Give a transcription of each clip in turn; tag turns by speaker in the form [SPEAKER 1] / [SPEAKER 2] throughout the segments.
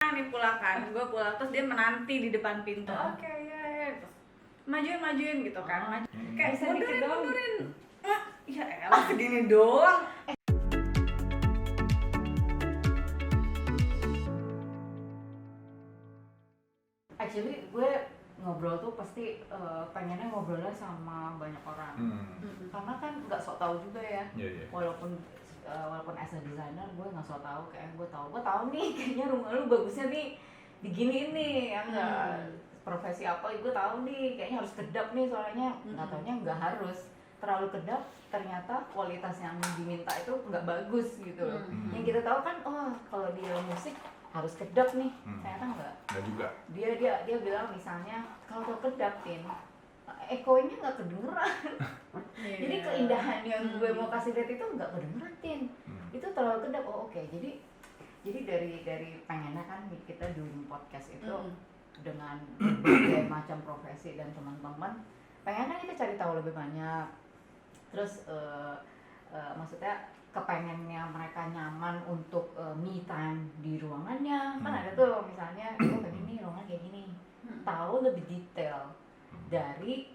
[SPEAKER 1] nih pulang kan, gue pulang terus dia menanti di depan pintu. Oke ya, terus majuin gitu kan, kayak mundurin. Ya elah segini doang.
[SPEAKER 2] Actually gue ngobrol tuh pasti pengennya ngobrolnya sama banyak orang. Karena kan nggak sok tahu juga ya. Walaupun as a designer gue nggak sok tahu, kayak gue tahu nih kayaknya rumah lu bagusnya nih diginiin nih, ya nggak profesi apa gue tahu nih kayaknya harus kedap nih, soalnya nggak taunya nggak harus terlalu kedap, ternyata kualitas yang diminta itu nggak bagus gitu loh. Yang kita tahu kan, oh kalau dia musik harus kedap nih, ternyata enggak
[SPEAKER 3] juga.
[SPEAKER 2] Dia bilang misalnya kalau kedapin ekonya nggak kedengeran. Jadi keindahan yang gue mau kasih lihat itu nggak kedengeran, Tin. Itu terlalu kedap. Oh oke. Jadi dari pengennya kan kita doing podcast itu dengan berbagai macam profesi dan teman-teman, pengen kan kita cari tahu lebih banyak. Terus maksudnya kepengennya mereka nyaman untuk me time di ruangannya. Kan ada tuh misalnya gue pengen nih ruangan kayak gini, tahu lebih detail dari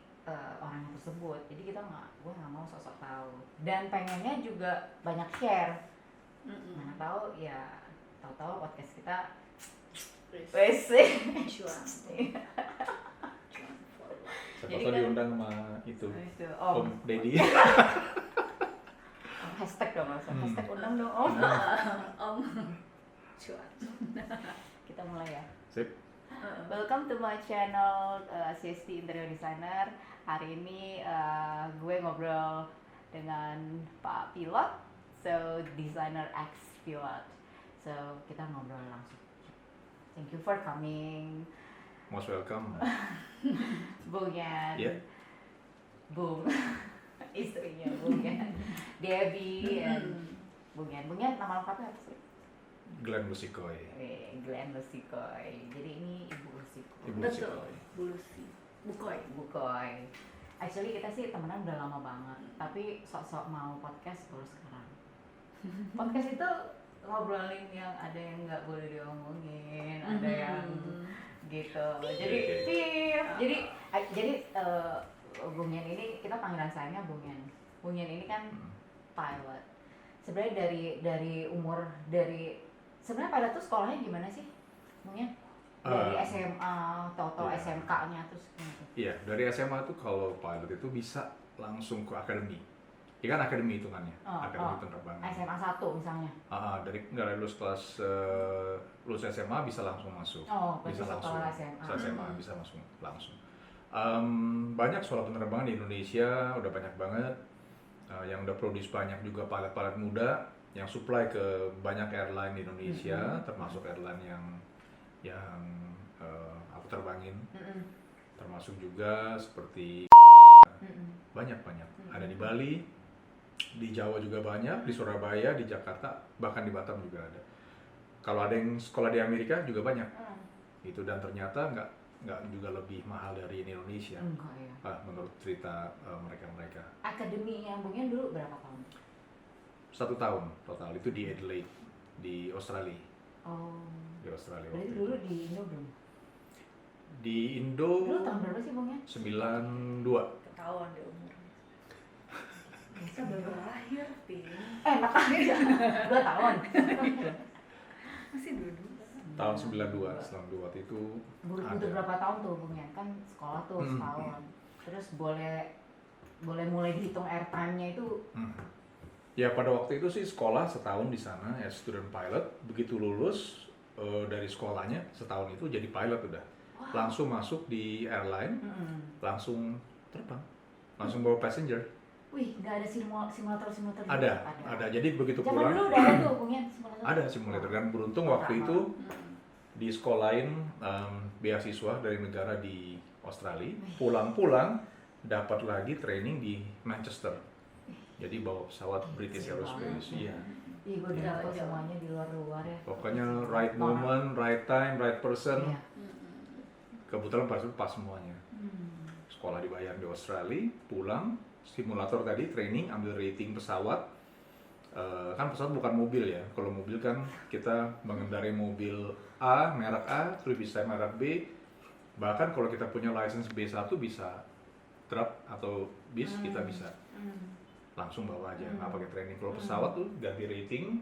[SPEAKER 2] orang tersebut. Jadi gue nggak mau sosok tahu, dan pengennya juga banyak share. Mana tahu ya, tahu podcast kita WC
[SPEAKER 3] siapa tahu diundang sama itu Om Deddy.
[SPEAKER 2] Hashtag dong, hashtag undang dong Om.
[SPEAKER 1] Om cuan.
[SPEAKER 2] Kita mulai ya.
[SPEAKER 3] Sip.
[SPEAKER 2] Welcome to my channel CST Interior Designer. Hari ini gue ngobrol dengan Pak Pilot, so designer X Pilot. So kita ngobrol langsung. Thank you for coming.
[SPEAKER 3] Most welcome.
[SPEAKER 2] Bung Yan.
[SPEAKER 3] Yeah.
[SPEAKER 2] Bung. Istrinya Bung Yan. Debbie and Bung Yan. Bung Yan nama lengkapnya apa sih?
[SPEAKER 3] Glenn Lusikoy.
[SPEAKER 2] Glenn Lusikoy. Jadi ini Ibu Lusikoy.
[SPEAKER 3] Ibu Lusikoy.
[SPEAKER 2] Bukoy. Actually kita sih temenan udah lama banget, tapi sok-sok mau podcast baru sekarang. Podcast itu ngobrolin yang ada yang nggak boleh diomongin, ada yang gitu. Jadi Bung Yan ini kita panggilan sayangnya Bung Yan. Bung Yan ini kan pilot. Sebenarnya dari umur sebenarnya pilot tuh sekolahnya gimana sih, Bung Yan? Dari SMA, atau SMK-nya terus gitu.
[SPEAKER 3] Iya, dari SMA tuh kalau pilot itu bisa langsung ke akademi. Ya kan akademi hitungannya, akademi penerbangan.
[SPEAKER 2] SMA 1 misalnya.
[SPEAKER 3] Dari lulus SMA bisa langsung masuk. Bisa langsung. SMA bisa masuk langsung. Banyak sekolah penerbangan di Indonesia, udah banyak banget. Yang udah produce banyak juga pilot-pilot muda yang supply ke banyak airline di Indonesia, termasuk airline yang aku terbangin, termasuk juga seperti banyak ada di Bali, di Jawa juga banyak, di Surabaya, di Jakarta, bahkan di Batam juga ada. Kalau ada yang sekolah di Amerika juga banyak, itu, dan ternyata nggak juga lebih mahal dari Indonesia.
[SPEAKER 2] Enggak ya.
[SPEAKER 3] Menurut cerita mereka.
[SPEAKER 2] Akademi yang Bung Yan dulu berapa tahun?
[SPEAKER 3] 1 tahun total, itu di Adelaide, di Australia. Di Australia.
[SPEAKER 2] Berarti dulu di Indo belum?
[SPEAKER 3] Di Indo.
[SPEAKER 2] Dulu tahun berapa sih Bung Yan?
[SPEAKER 3] 92.
[SPEAKER 1] Ketahuan deh umurnya. Kita baru lahir, Pin.
[SPEAKER 2] Makanya 2 tahun.
[SPEAKER 1] Masih duduk.
[SPEAKER 3] Tahun 92, waktu itu.
[SPEAKER 2] Butuh berapa tahun tuh Bung Yan? Kan sekolah tuh setahun. Terus boleh mulai dihitung airtime-nya itu.
[SPEAKER 3] Ya pada waktu itu sih sekolah setahun di sana ya, student pilot. Begitu lulus dari sekolahnya setahun itu jadi pilot udah. Langsung masuk di airline, langsung terbang, langsung bawa passenger.
[SPEAKER 2] Wih, nggak ada simulator
[SPEAKER 3] Ada. Jadi begitu
[SPEAKER 2] zaman
[SPEAKER 3] pulang.
[SPEAKER 2] Zaman dulu udah ada tuh Bung Yan simulator.
[SPEAKER 3] Ada simulator, dan beruntung waktu itu di sekolahin beasiswa dari negara di Australia. Pulang dapat lagi training di Manchester. Jadi bawa pesawat British Aerospace. Iya.
[SPEAKER 2] Iya, gue udah hafal semuanya di luar ya.
[SPEAKER 3] Pokoknya right moment, right time, right person. Kebetulan pas semuanya. Sekolah dibayar di Australia, pulang, simulator tadi, training, ambil rating pesawat, kan pesawat bukan mobil ya. Kalau mobil kan kita mengendarai mobil A, merek A, terus bisa merek B. Bahkan kalau kita punya license B1 bisa truk atau bis, kita bisa langsung bawa aja, nggak pakai training. Kalau pesawat tuh ganti rating,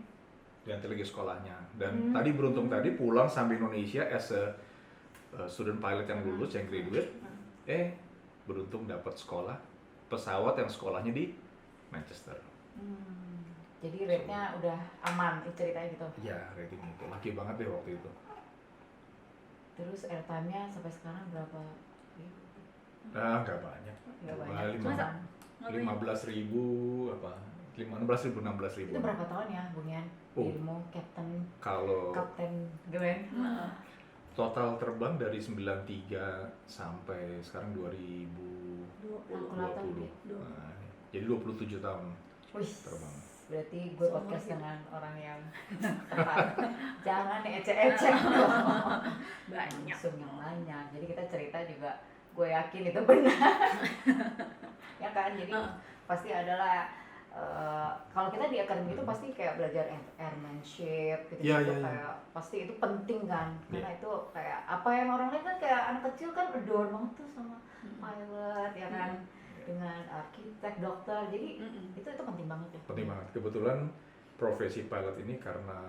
[SPEAKER 3] ganti lagi sekolahnya. Dan tadi beruntung tadi pulang sampai Indonesia as a student pilot yang lulus, yang graduate, beruntung dapat sekolah pesawat yang sekolahnya di Manchester.
[SPEAKER 2] Jadi rate-nya udah aman, ceritanya gitu?
[SPEAKER 3] Ya, rating itu. Laki banget deh waktu itu.
[SPEAKER 2] Terus airtime-nya sampai sekarang berapa?
[SPEAKER 3] Nggak banyak.
[SPEAKER 2] Nggak banyak.
[SPEAKER 3] 15.000 apa? 16.000, 16.000.
[SPEAKER 2] Itu berapa tahun ya, Bung Yan? Dirimu, Kapten gimana?
[SPEAKER 3] Total terbang dari 93 sampai sekarang 2020. Jadi 27 tahun terbang.
[SPEAKER 2] Berarti gue podcast dengan orang yang tepat. Jangan ecek-ecek dong.
[SPEAKER 1] Banyak.
[SPEAKER 2] Langsung yang banyak. Jadi kita cerita juga, gue yakin itu benar. Ya kan, jadi pasti adalah kalau kita di akademi itu pasti kayak belajar airmanship gitu, kayak pasti itu penting kan, karena itu kayak apa yang orang lain kan kayak anak kecil kan adore banget tuh sama pilot ya kan, dengan arsitek, dokter, jadi itu penting banget ya.
[SPEAKER 3] Penting banget. Kebetulan profesi pilot ini karena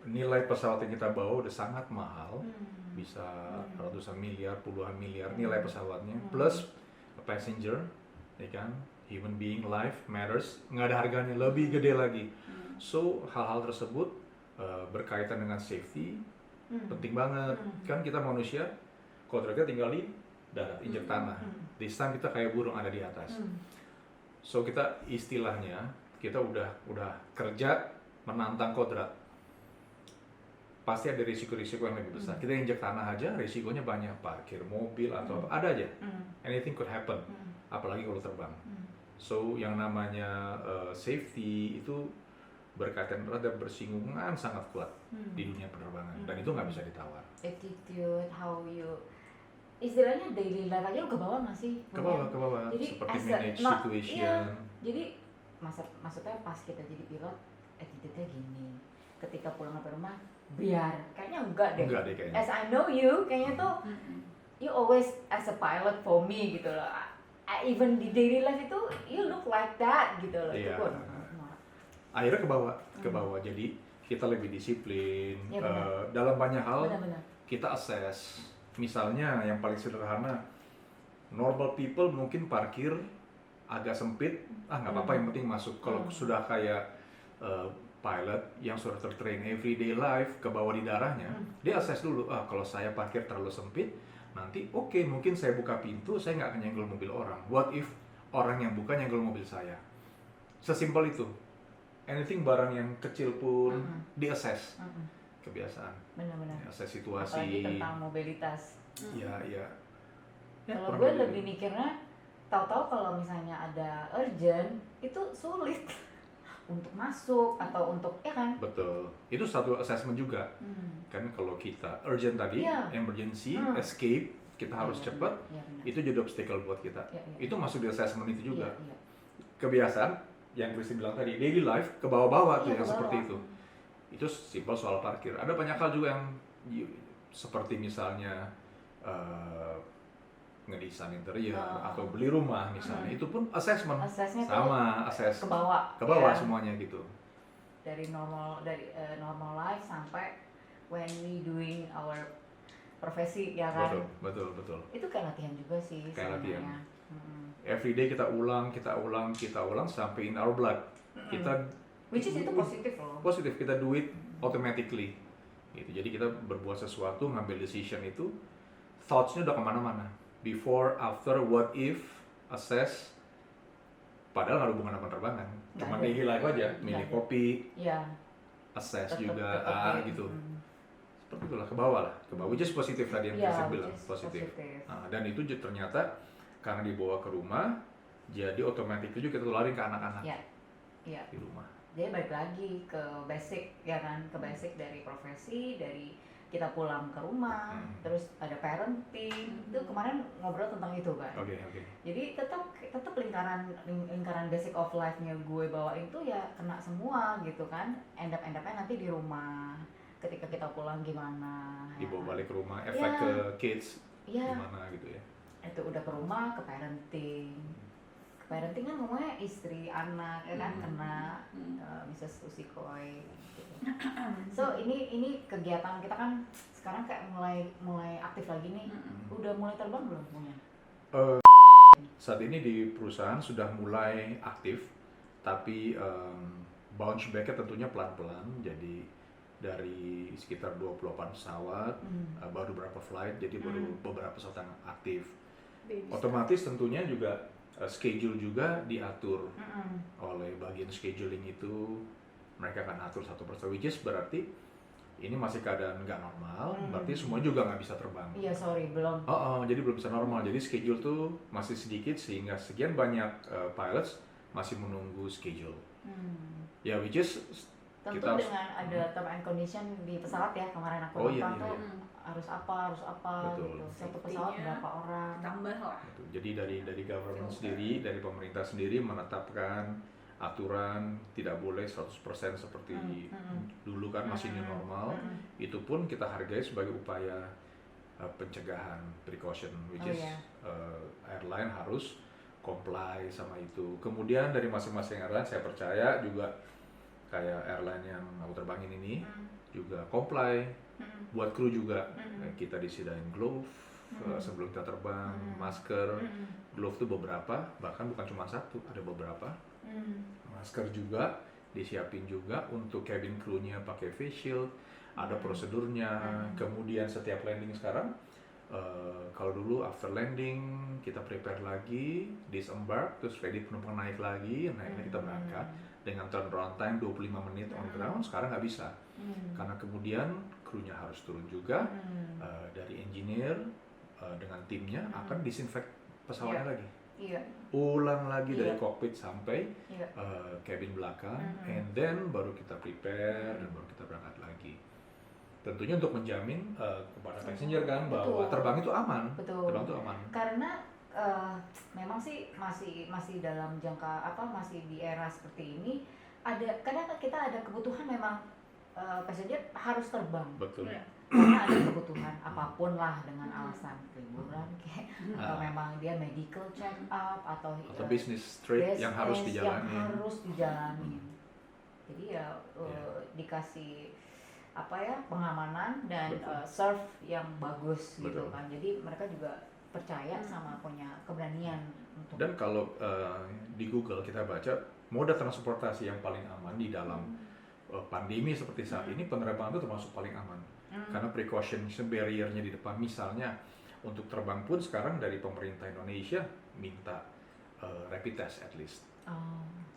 [SPEAKER 3] nilai pesawat yang kita bawa udah sangat mahal, bisa ratusan miliar, puluhan miliar nilai pesawatnya, plus passenger, ya kan, human being life matters, nggak ada harganya, lebih gede lagi. So hal-hal tersebut berkaitan dengan safety penting banget. Kan kita manusia, kodratnya tinggal di darat, injak tanah. This time kita kayak burung ada di atas. So kita istilahnya kita udah kerja menantang kodrat. Pasti ada risiko-risiko yang lebih besar. Kita injak tanah aja risikonya banyak, parkir mobil atau apa, ada aja. Anything could happen. Apalagi kalau terbang. So yang namanya safety itu berkaitan erat dan bersinggungan sangat kuat di dunia penerbangan, dan itu nggak bisa ditawar.
[SPEAKER 2] Attitude, how you, istilahnya daily life aja lu ke bawah nggak sih?
[SPEAKER 3] Ke bawah. Jadi seperti manage situation.
[SPEAKER 2] Iya, jadi maksudnya pas kita jadi pilot, attitude-nya gini. Ketika pulang ke rumah, biar kayaknya enggak deh kayaknya. As I know you, kayaknya tuh you always as a pilot for me gitu loh. Even di daily life itu you look like that gitu loh.
[SPEAKER 3] Iya.
[SPEAKER 2] Itu pun
[SPEAKER 3] Akhirnya ke bawah. Jadi kita lebih disiplin
[SPEAKER 2] ya,
[SPEAKER 3] dalam banyak hal.
[SPEAKER 2] Benar.
[SPEAKER 3] Kita assess. Misalnya yang paling sederhana, normal people mungkin parkir agak sempit, nggak apa-apa, yang penting masuk. Kalau sudah kayak pilot yang sudah tertrain everyday life ke bawah di darahnya, dia assess dulu, kalau saya parkir terlalu sempit, nanti mungkin saya buka pintu, saya nggak akan nyenggol mobil orang. What if orang yang buka nyenggol mobil saya? Sesimpel itu. Anything barang yang kecil pun di-assess. Kebiasaan.
[SPEAKER 2] Benar-benar.
[SPEAKER 3] Assess situasi.
[SPEAKER 2] Apalagi tentang mobilitas.
[SPEAKER 3] Iya.
[SPEAKER 2] Kalau gue lebih mikirnya, tahu-tahu kalau misalnya ada urgent, itu sulit untuk masuk atau untuk, ya kan?
[SPEAKER 3] Betul. Itu satu assessment juga. Kan kalau kita urgent tadi, emergency, escape, kita harus cepat, itu jadi obstacle buat kita. Itu masuk di assessment itu juga. Kebiasaan yang Christy bilang tadi, daily life ke bawah-bawah tuh yang seperti itu. Itu simpel soal parkir. Ada banyak hal juga yang seperti misalnya ngedesain interior atau beli rumah misalnya, itu pun assessment sama, assess ke bawah semuanya gitu.
[SPEAKER 2] Dari normal life sampai when we doing our profesi, ya kan?
[SPEAKER 3] Betul.
[SPEAKER 2] Itu kayak latihan juga sih.
[SPEAKER 3] Kayak latihan. Everyday kita ulang sampai in our blood.
[SPEAKER 2] Which is itu positif loh.
[SPEAKER 3] Positif, kita do it automatically. Gitu. Jadi kita berbuat sesuatu, ngambil decision itu, thoughts-nya udah kemana-mana. Before, after, what if, assess. Padahal nggak ada hubungan sama penerbangan. Cuma daily life aja, milih kopi, assess juga, gitu. Seperti itulah, ke bawah. Which is positif tadi yang saya bilang, positif. Dan itu ternyata karena dibawa ke rumah, jadi otomatis juga kita tularin ke anak-anak di rumah.
[SPEAKER 2] Jadi balik lagi ke basic, ya kan? Ke basic dari profesi, dari kita pulang ke rumah, terus ada parenting. Itu kemarin ngobrol tentang itu kan.
[SPEAKER 3] Oke.
[SPEAKER 2] Jadi tetap lingkaran basic of life-nya gue bawain tuh ya kena semua gitu kan. Endap-endapnya nanti di rumah. Ketika kita pulang gimana?
[SPEAKER 3] Dibawa balik ke rumah, efek ke kids gimana gitu ya.
[SPEAKER 2] Itu udah ke rumah, ke parenting. Parenting kan ngomongnya istri, anak, ya kan kena Mrs. Usikoi. Gitu. So ini kegiatan kita kan sekarang kayak mulai aktif lagi nih. Udah mulai terbang belum punya?
[SPEAKER 3] Saat ini di perusahaan sudah mulai aktif, tapi bounce back-nya tentunya pelan-pelan. Jadi dari sekitar 28 pesawat, baru beberapa flight, jadi baru beberapa pesawat yang aktif. Otomatis tentunya juga schedule juga diatur oleh bagian scheduling itu, mereka akan atur satu persatu, which is berarti ini masih keadaan nggak normal, berarti semua juga nggak bisa terbang.
[SPEAKER 2] Iya, belum.
[SPEAKER 3] Jadi belum bisa normal, jadi schedule tuh masih sedikit sehingga sekian banyak pilots masih menunggu schedule. Ya, which is
[SPEAKER 2] tentu dengan ada term and condition di pesawat ya, kemarin aku nonton tuh harus apa
[SPEAKER 3] betul.
[SPEAKER 2] Gitu. Satu pesawat berapa orang
[SPEAKER 1] tambah lah.
[SPEAKER 3] Jadi dari government sendiri, dari pemerintah sendiri menetapkan aturan tidak boleh 100% seperti dulu kan masih new normal. Itu pun kita hargai sebagai upaya pencegahan, precaution, which is airline harus comply sama itu. Kemudian dari masing-masing airline saya percaya juga kayak airline yang aku terbangin ini juga comply, buat kru juga kita disediain glove sebelum kita terbang, masker, glove tuh beberapa, bahkan bukan cuma satu, ada beberapa. Masker juga disiapin juga untuk cabin crew-nya pakai face shield, ada prosedurnya. Kemudian setiap landing sekarang, kalau dulu after landing kita prepare lagi, disembark, terus ready penumpang naik lagi, naiknya kita berangkat dengan turnaround time 25 menit on ground. Sekarang nggak bisa, karena kemudian krunya harus turun juga, dari engineer dengan timnya akan disinfect pesawatnya lagi. Ulang lagi dari cockpit sampai cabin belakang, and then baru kita prepare dan baru kita berangkat lagi. Tentunya untuk menjamin kepada passenger kan bahwa terbang itu aman. Terbang itu aman.
[SPEAKER 2] Karena memang sih masih dalam jangka masih di era seperti ini, kadang kita ada kebutuhan memang passenger harus terbang.
[SPEAKER 3] Betul.
[SPEAKER 2] Karena ada kebutuhan apapun lah, dengan alasan liburan kayak atau memang dia medical check up atau
[SPEAKER 3] business trip yang harus dijalani.
[SPEAKER 2] Jadi dikasih pengamanan dan serve yang bagus.
[SPEAKER 3] Betul.
[SPEAKER 2] Gitu kan. Jadi mereka juga percaya sama punya keberanian untuk.
[SPEAKER 3] Dan kalau di Google kita baca moda transportasi yang paling aman di dalam pandemi seperti saat ini, penerbangan itu termasuk paling aman. Karena precaution barrier-nya di depan, misalnya untuk terbang pun sekarang dari pemerintah Indonesia minta rapid test at least.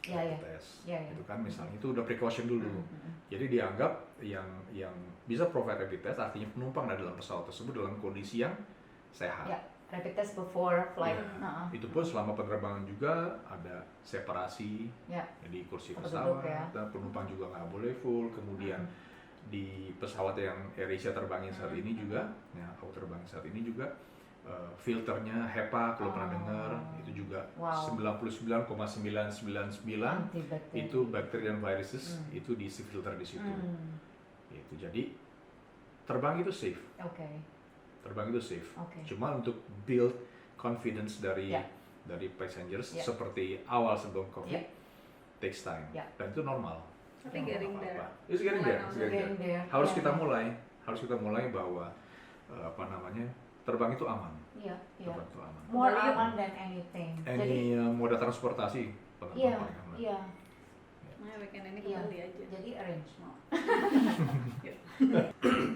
[SPEAKER 3] Rapid test. Itu kan misalnya itu udah precaution dulu. Jadi dianggap yang bisa provide rapid test artinya penumpang dalam pesawat tersebut dalam kondisi yang sehat.
[SPEAKER 2] Rapid test before flight.
[SPEAKER 3] Itu pun selama penerbangan juga ada separasi. Jadi kursi pesawat dan penumpang juga nggak boleh full. Kemudian di pesawat yang AirAsia terbangin saat ini juga, aku terbangin saat ini juga, filternya HEPA kalau pernah dengar, itu juga 99,999 itu bakteri dan viruses itu diisi filter di situ. Itu jadi terbang itu safe. Terbang itu safe. Cuma untuk build confidence dari passengers seperti awal sebelum COVID takes time dan itu normal.
[SPEAKER 1] Tapi getting there.
[SPEAKER 3] It's getting there. Harus kita mulai bahwa terbang itu aman. Terbang itu aman.
[SPEAKER 2] More aman than anything.
[SPEAKER 3] Any moda transportasi paling aman.
[SPEAKER 1] Nah, weekend ini ke Bali aja.
[SPEAKER 2] Jadi arrange.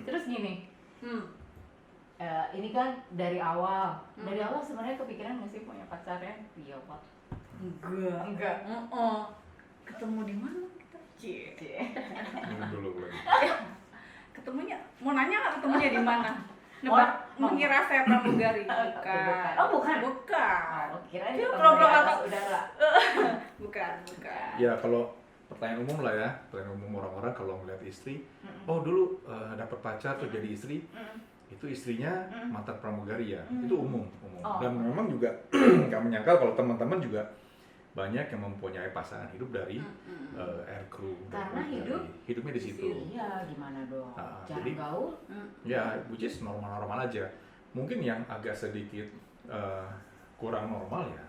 [SPEAKER 2] Terus gini. Ini kan dari awal sebenarnya kepikiran nggak sih punya pacarnya pilot?
[SPEAKER 1] Enggak. Ketemu di mana kita?
[SPEAKER 3] Dulu lagi.
[SPEAKER 1] Ketemunya, mau nanya nggak ketemunya di mana? Mengira saya pramugari. Bukan.
[SPEAKER 2] Bukan.
[SPEAKER 1] Kirain
[SPEAKER 2] itu
[SPEAKER 1] kalau
[SPEAKER 2] atas udara.
[SPEAKER 1] Bukan.
[SPEAKER 3] Ya kalau pertanyaan umum lah ya, pertanyaan umum orang-orang kalau ngeliat istri, oh dulu dapat pacar tuh jadi istri, itu istrinya mantan pramugari ya, itu umum. Dan memang juga nggak menyangkal kalau teman-teman juga banyak yang mempunyai pasangan hidup dari aircrew.
[SPEAKER 2] Karena
[SPEAKER 3] hidupnya di situ.
[SPEAKER 2] Iya, gimana dong?
[SPEAKER 3] Jadi,
[SPEAKER 2] gaul.
[SPEAKER 3] Ya, which is normal-normal aja. Mungkin yang agak sedikit kurang normal ya,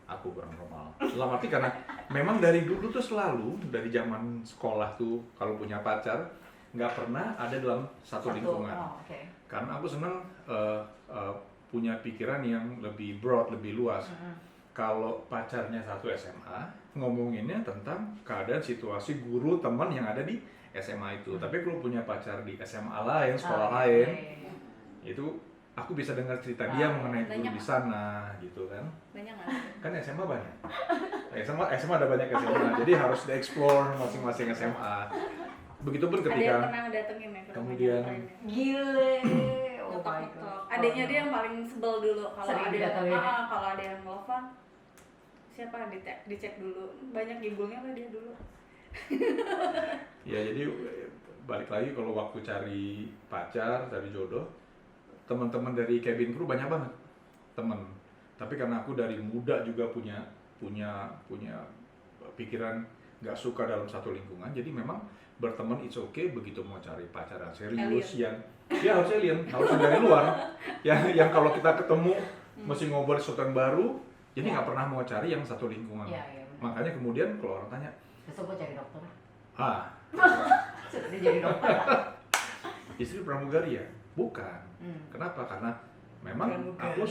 [SPEAKER 3] aku kurang normal. Dalam arti karena memang dari dulu tuh selalu, dari zaman sekolah tuh kalau punya pacar nggak pernah ada dalam satu lingkungan. Karena aku senang punya pikiran yang lebih broad, lebih luas. Kalau pacarnya satu SMA, ngomonginnya tentang keadaan situasi guru teman yang ada di SMA itu. Tapi kalau punya pacar di SMA lain, sekolah lain, itu aku bisa dengar cerita dia mengenai guru di sana, gitu kan?
[SPEAKER 1] Banyak nggak?
[SPEAKER 3] Kan SMA banyak. SMA ada banyak SMA, jadi harus di-explore masing-masing SMA. Begitupun
[SPEAKER 1] Ada yang
[SPEAKER 3] ketika
[SPEAKER 1] pernah datengin ya?
[SPEAKER 3] kemudian
[SPEAKER 2] Gile. Oh my
[SPEAKER 1] ngetok-ngetok.
[SPEAKER 2] God.
[SPEAKER 1] Adanya dia yang paling sebel dulu kalau
[SPEAKER 2] Sering
[SPEAKER 1] ada
[SPEAKER 2] didatengin.
[SPEAKER 1] kalau ada yang nelfon, siapa dicek dulu. Banyak gibulnya lah dia dulu.
[SPEAKER 3] ya jadi balik lagi kalau waktu cari pacar, cari jodoh, teman-teman dari cabin crew banyak banget teman. Tapi karena aku dari muda juga punya pikiran nggak suka dalam satu lingkungan, jadi memang berteman it's okay. Begitu mau cari pacaran serius yang ya harus alien, harus dari luar. Yang kalau kita ketemu mesti ngobrol sesuatu yang baru, jadi nggak pernah mau cari yang satu lingkungan. Makanya kemudian kalau orang tanya,
[SPEAKER 2] besok gue cari dokter. Sudah jadi dokter.
[SPEAKER 3] Istri pramugari ya? Bukan. Kenapa? Karena memang aku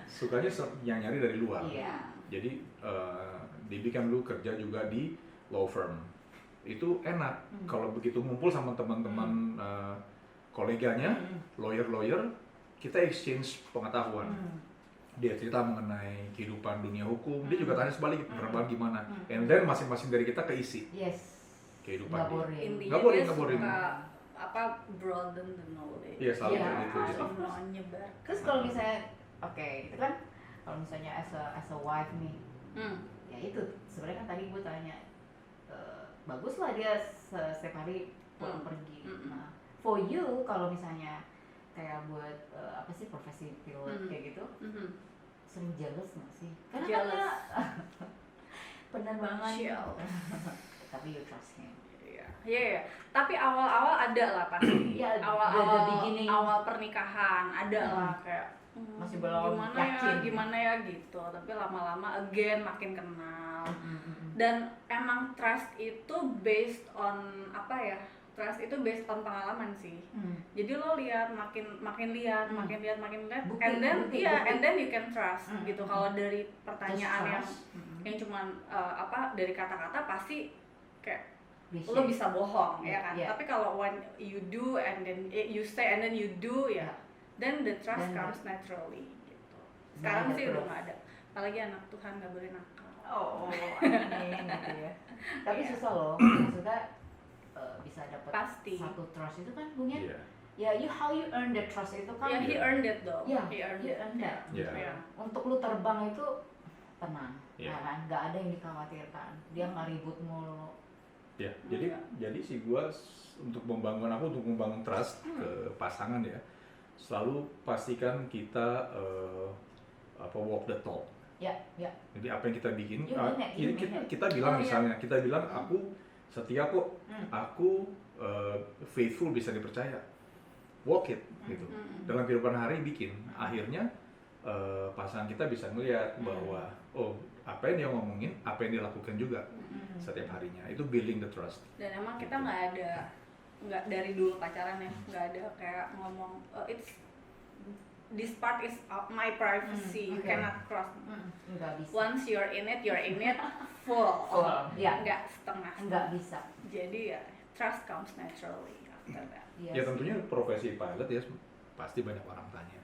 [SPEAKER 3] sukanya yang nyari dari luar. Jadi dibikin dulu kerja juga di law firm. Itu enak. Kalau begitu ngumpul sama teman-teman koleganya, lawyer, kita exchange pengetahuan. Dia cerita mengenai kehidupan dunia hukum, dia juga tanya sebalik, penerbangan gimana. And then masing-masing dari kita keisi. Kehidupan dia.
[SPEAKER 1] Intinya
[SPEAKER 3] Nggak
[SPEAKER 1] dia
[SPEAKER 3] boring.
[SPEAKER 1] suka broaden the knowledge.
[SPEAKER 3] Iya, selalu gitu.
[SPEAKER 1] Nyebar.
[SPEAKER 2] Terus kalau misalnya, itu kan kalau misalnya as a wife nih, ya itu sebenarnya kan tadi gue tanya, bagus lah dia setiap hari pulang pergi. Nah, for you kalau misalnya kayak buat profesi pilot kayak gitu, sering jealous nggak sih? Karena penerbangan. Tapi you trust him.
[SPEAKER 1] Iya. Tapi awal-awal ada lah pasti. awal pernikahan ada lah kayak
[SPEAKER 2] masih belum
[SPEAKER 1] gimana ya gitu. Tapi lama-lama again makin kenal. Dan emang trust itu based on trust itu based on pengalaman sih. Jadi lo lihat makin lihat, and then you can trust gitu. Kalau dari pertanyaan yang cuman dari kata-kata pasti kayak lo bisa bohong ya kan. Tapi kalau when you do and then you say and then you do then the trust comes naturally gitu. Sekarang sih udah nggak ada. Apalagi anak Tuhan nggak boleh nakal.
[SPEAKER 2] Amin gitu ya. Tapi susah loh, maksudnya bisa dapat satu trust itu kan Bung ya, how you earn the trust itu kan.
[SPEAKER 1] He earned it though.
[SPEAKER 2] He earned that. Untuk lu terbang itu tenang, kan? Nggak ada yang dikhawatirkan. Dia nggak ribut mulu.
[SPEAKER 3] Ya, jadi sih gua untuk membangun trust ke pasangan ya, selalu pastikan kita walk the talk. Jadi apa yang kita bikin, kita bilang misalnya, kita bilang aku setia kok, aku faithful, bisa dipercaya, walk it gitu. Dalam kehidupan hari bikin, akhirnya pasangan kita bisa melihat bahwa apa yang dia ngomongin, apa yang dia lakukan juga setiap harinya. Itu building the trust.
[SPEAKER 1] Dan emang kita nggak dari dulu pacaran ya, nggak ada kayak ngomong this part is my privacy, you cannot cross.
[SPEAKER 2] Nggak bisa.
[SPEAKER 1] Once you're in it full. Nggak setengah.
[SPEAKER 2] Nggak bisa.
[SPEAKER 1] Jadi trust comes naturally after that.
[SPEAKER 3] Ya tentunya profesi pilot ya pasti banyak orang tanya,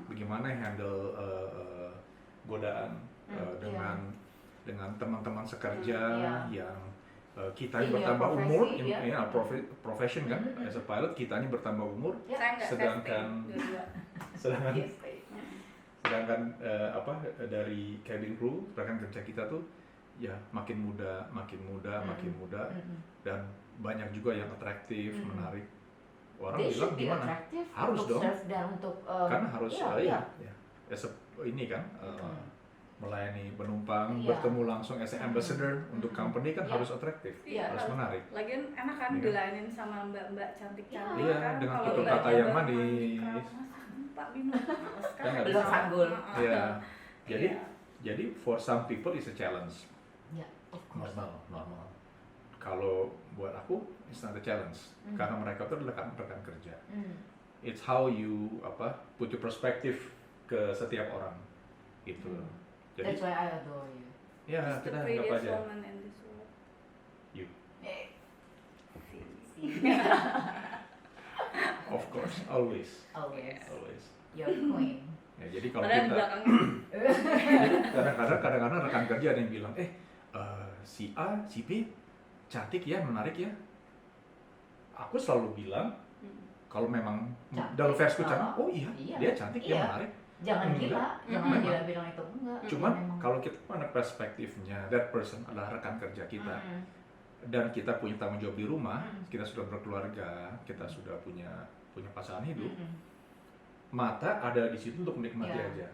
[SPEAKER 3] bagaimana handle godaan dengan teman-teman sekerja yang kita bertambah umur, profession kan, as a pilot kitanya bertambah umur, sedangkan dari cabin crew rekan kerja kita tuh ya makin muda, dan banyak juga yang atraktif, menarik. Orang
[SPEAKER 2] They
[SPEAKER 3] bilang
[SPEAKER 2] should be
[SPEAKER 3] gimana?
[SPEAKER 2] attractive
[SPEAKER 3] Harus
[SPEAKER 2] untuk
[SPEAKER 3] dong.
[SPEAKER 2] serve dan untuk
[SPEAKER 3] Karena harus
[SPEAKER 2] iya.
[SPEAKER 3] ini kan melayani penumpang,
[SPEAKER 2] Iya.
[SPEAKER 3] bertemu langsung as an ambassador untuk company kan harus atraktif,
[SPEAKER 1] Iya,
[SPEAKER 3] harus menarik.
[SPEAKER 1] Lagian enak kan
[SPEAKER 3] Iya.
[SPEAKER 1] dilayanin sama mbak-mbak cantik-cantik
[SPEAKER 3] Iya,
[SPEAKER 1] kan.
[SPEAKER 3] dengan
[SPEAKER 1] Kalau
[SPEAKER 3] tutur
[SPEAKER 1] mbaknya
[SPEAKER 3] kata yang
[SPEAKER 1] baru
[SPEAKER 3] manis.
[SPEAKER 1] mandi keramas, Pak Bino, males kan.
[SPEAKER 3] Kan nggak
[SPEAKER 2] bisa. Sanggul.
[SPEAKER 3] Iya.
[SPEAKER 1] Iya.
[SPEAKER 3] Jadi for some people is a challenge.
[SPEAKER 2] Ya, of course.
[SPEAKER 3] Normal. Kalau buat aku it's not a challenge karena mereka itu adalah rekan kerja. It's how you put your perspective ke setiap orang gitu. Jadi
[SPEAKER 2] That's why I adore you.
[SPEAKER 3] ya
[SPEAKER 1] Who's the
[SPEAKER 3] kita anggap
[SPEAKER 1] prettiest
[SPEAKER 3] aja
[SPEAKER 1] woman in this world?
[SPEAKER 3] you.
[SPEAKER 1] See.
[SPEAKER 3] Of course, always.
[SPEAKER 2] Always. Your queen.
[SPEAKER 3] Ya, jadi kalau
[SPEAKER 1] Padahal di
[SPEAKER 3] kita
[SPEAKER 1] belakangnya
[SPEAKER 3] kadang-kadang rekan kerja ada yang bilang, si A, si B cantik ya, menarik ya. Aku selalu bilang kalau memang
[SPEAKER 2] Cantik.
[SPEAKER 3] dalam versiku cantik,
[SPEAKER 2] Oh,
[SPEAKER 3] iya,
[SPEAKER 2] iya.
[SPEAKER 3] dia cantik, dia
[SPEAKER 2] Iya.
[SPEAKER 3] menarik.
[SPEAKER 2] Jangan
[SPEAKER 3] Enggak.
[SPEAKER 2] gila, jangan
[SPEAKER 3] Memang.
[SPEAKER 2] gila bilang itu enggak.
[SPEAKER 3] Cuman
[SPEAKER 2] Memang.
[SPEAKER 3] kalau kita pandang perspektifnya, that person adalah rekan kerja kita, dan kita punya tanggung jawab di rumah, kita sudah berkeluarga, kita sudah punya pasangan hidup, mata ada di situ untuk menikmati
[SPEAKER 2] Iya.
[SPEAKER 3] aja.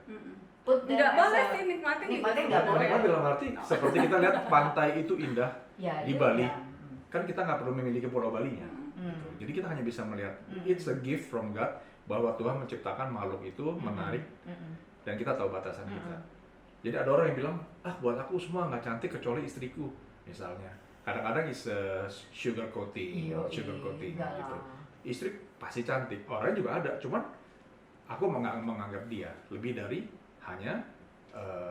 [SPEAKER 2] Put them
[SPEAKER 1] nggak
[SPEAKER 2] as
[SPEAKER 1] boleh
[SPEAKER 2] a-
[SPEAKER 1] sih nikmatin
[SPEAKER 2] nikmatin
[SPEAKER 1] gitu.
[SPEAKER 2] nggak boleh.
[SPEAKER 3] Menikmati dalam arti seperti kita lihat pantai itu indah
[SPEAKER 2] Ya,
[SPEAKER 3] di
[SPEAKER 2] itu
[SPEAKER 3] Bali,
[SPEAKER 2] ya.
[SPEAKER 3] kan kita nggak perlu memiliki pulau Balinya. Jadi kita hanya bisa melihat, it's a gift from God bahwa Tuhan menciptakan makhluk itu menarik dan kita tahu batasan kita. Jadi ada orang yang bilang, buat aku semua nggak cantik kecuali istriku, misalnya. Kadang-kadang is sugar coating
[SPEAKER 2] Enggak
[SPEAKER 3] gitu.
[SPEAKER 2] lah.
[SPEAKER 3] Istri pasti cantik, orang juga ada, cuman aku menganggap dia lebih dari hanya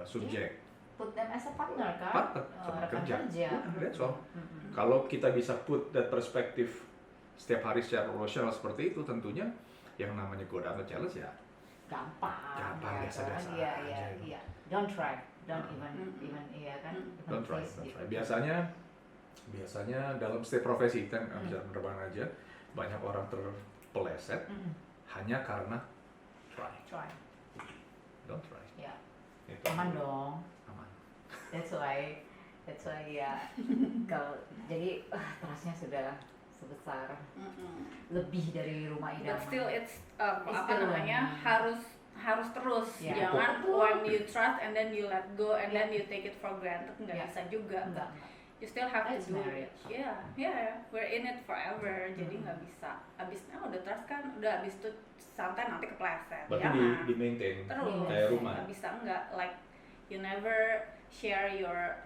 [SPEAKER 3] subjek.
[SPEAKER 2] Put them as a partner kan?
[SPEAKER 3] Partner, sama
[SPEAKER 2] Rekan
[SPEAKER 3] kerja.
[SPEAKER 2] kerja.
[SPEAKER 3] Udah, that's all. Kalau kita bisa put that perspektif setiap hari secara profesional seperti itu, tentunya yang namanya godaan atau challenge ya
[SPEAKER 2] Gampang.
[SPEAKER 3] Gampang,
[SPEAKER 2] ya
[SPEAKER 3] biasa-biasa
[SPEAKER 2] kan? Iya,
[SPEAKER 3] aja
[SPEAKER 2] iya,
[SPEAKER 3] itu.
[SPEAKER 2] iya. Don't try. Don't even iya kan? Even
[SPEAKER 3] don't try.
[SPEAKER 2] please, gitu.
[SPEAKER 3] Biasanya dalam setiap profesi kita bisa penerbangan aja banyak orang terpeleset hanya karena try. Don't try.
[SPEAKER 2] Ya.
[SPEAKER 3] Itu.
[SPEAKER 2] Aman dong.
[SPEAKER 3] Aman.
[SPEAKER 2] That's why ya kalau jadi trustnya sudah sebesar lebih dari rumah idaman.
[SPEAKER 1] But still it's
[SPEAKER 2] It's still
[SPEAKER 1] harus terus.
[SPEAKER 2] Ya.
[SPEAKER 1] Jangan when you trust and then you let go and then you take it for granted, nggak
[SPEAKER 2] Ya.
[SPEAKER 1] bisa juga.
[SPEAKER 2] Enggak.
[SPEAKER 1] You still have
[SPEAKER 2] That's
[SPEAKER 1] to do
[SPEAKER 2] marriage.
[SPEAKER 1] it. Yeah, we're in it forever. Jadi nggak bisa. Abisnya udah trust kan, udah abis itu santai nanti kepleset.
[SPEAKER 3] Berarti
[SPEAKER 1] Jangan.
[SPEAKER 3] di maintain
[SPEAKER 1] Terus
[SPEAKER 3] kayak rumah.
[SPEAKER 1] nggak bisa nggak like you never share your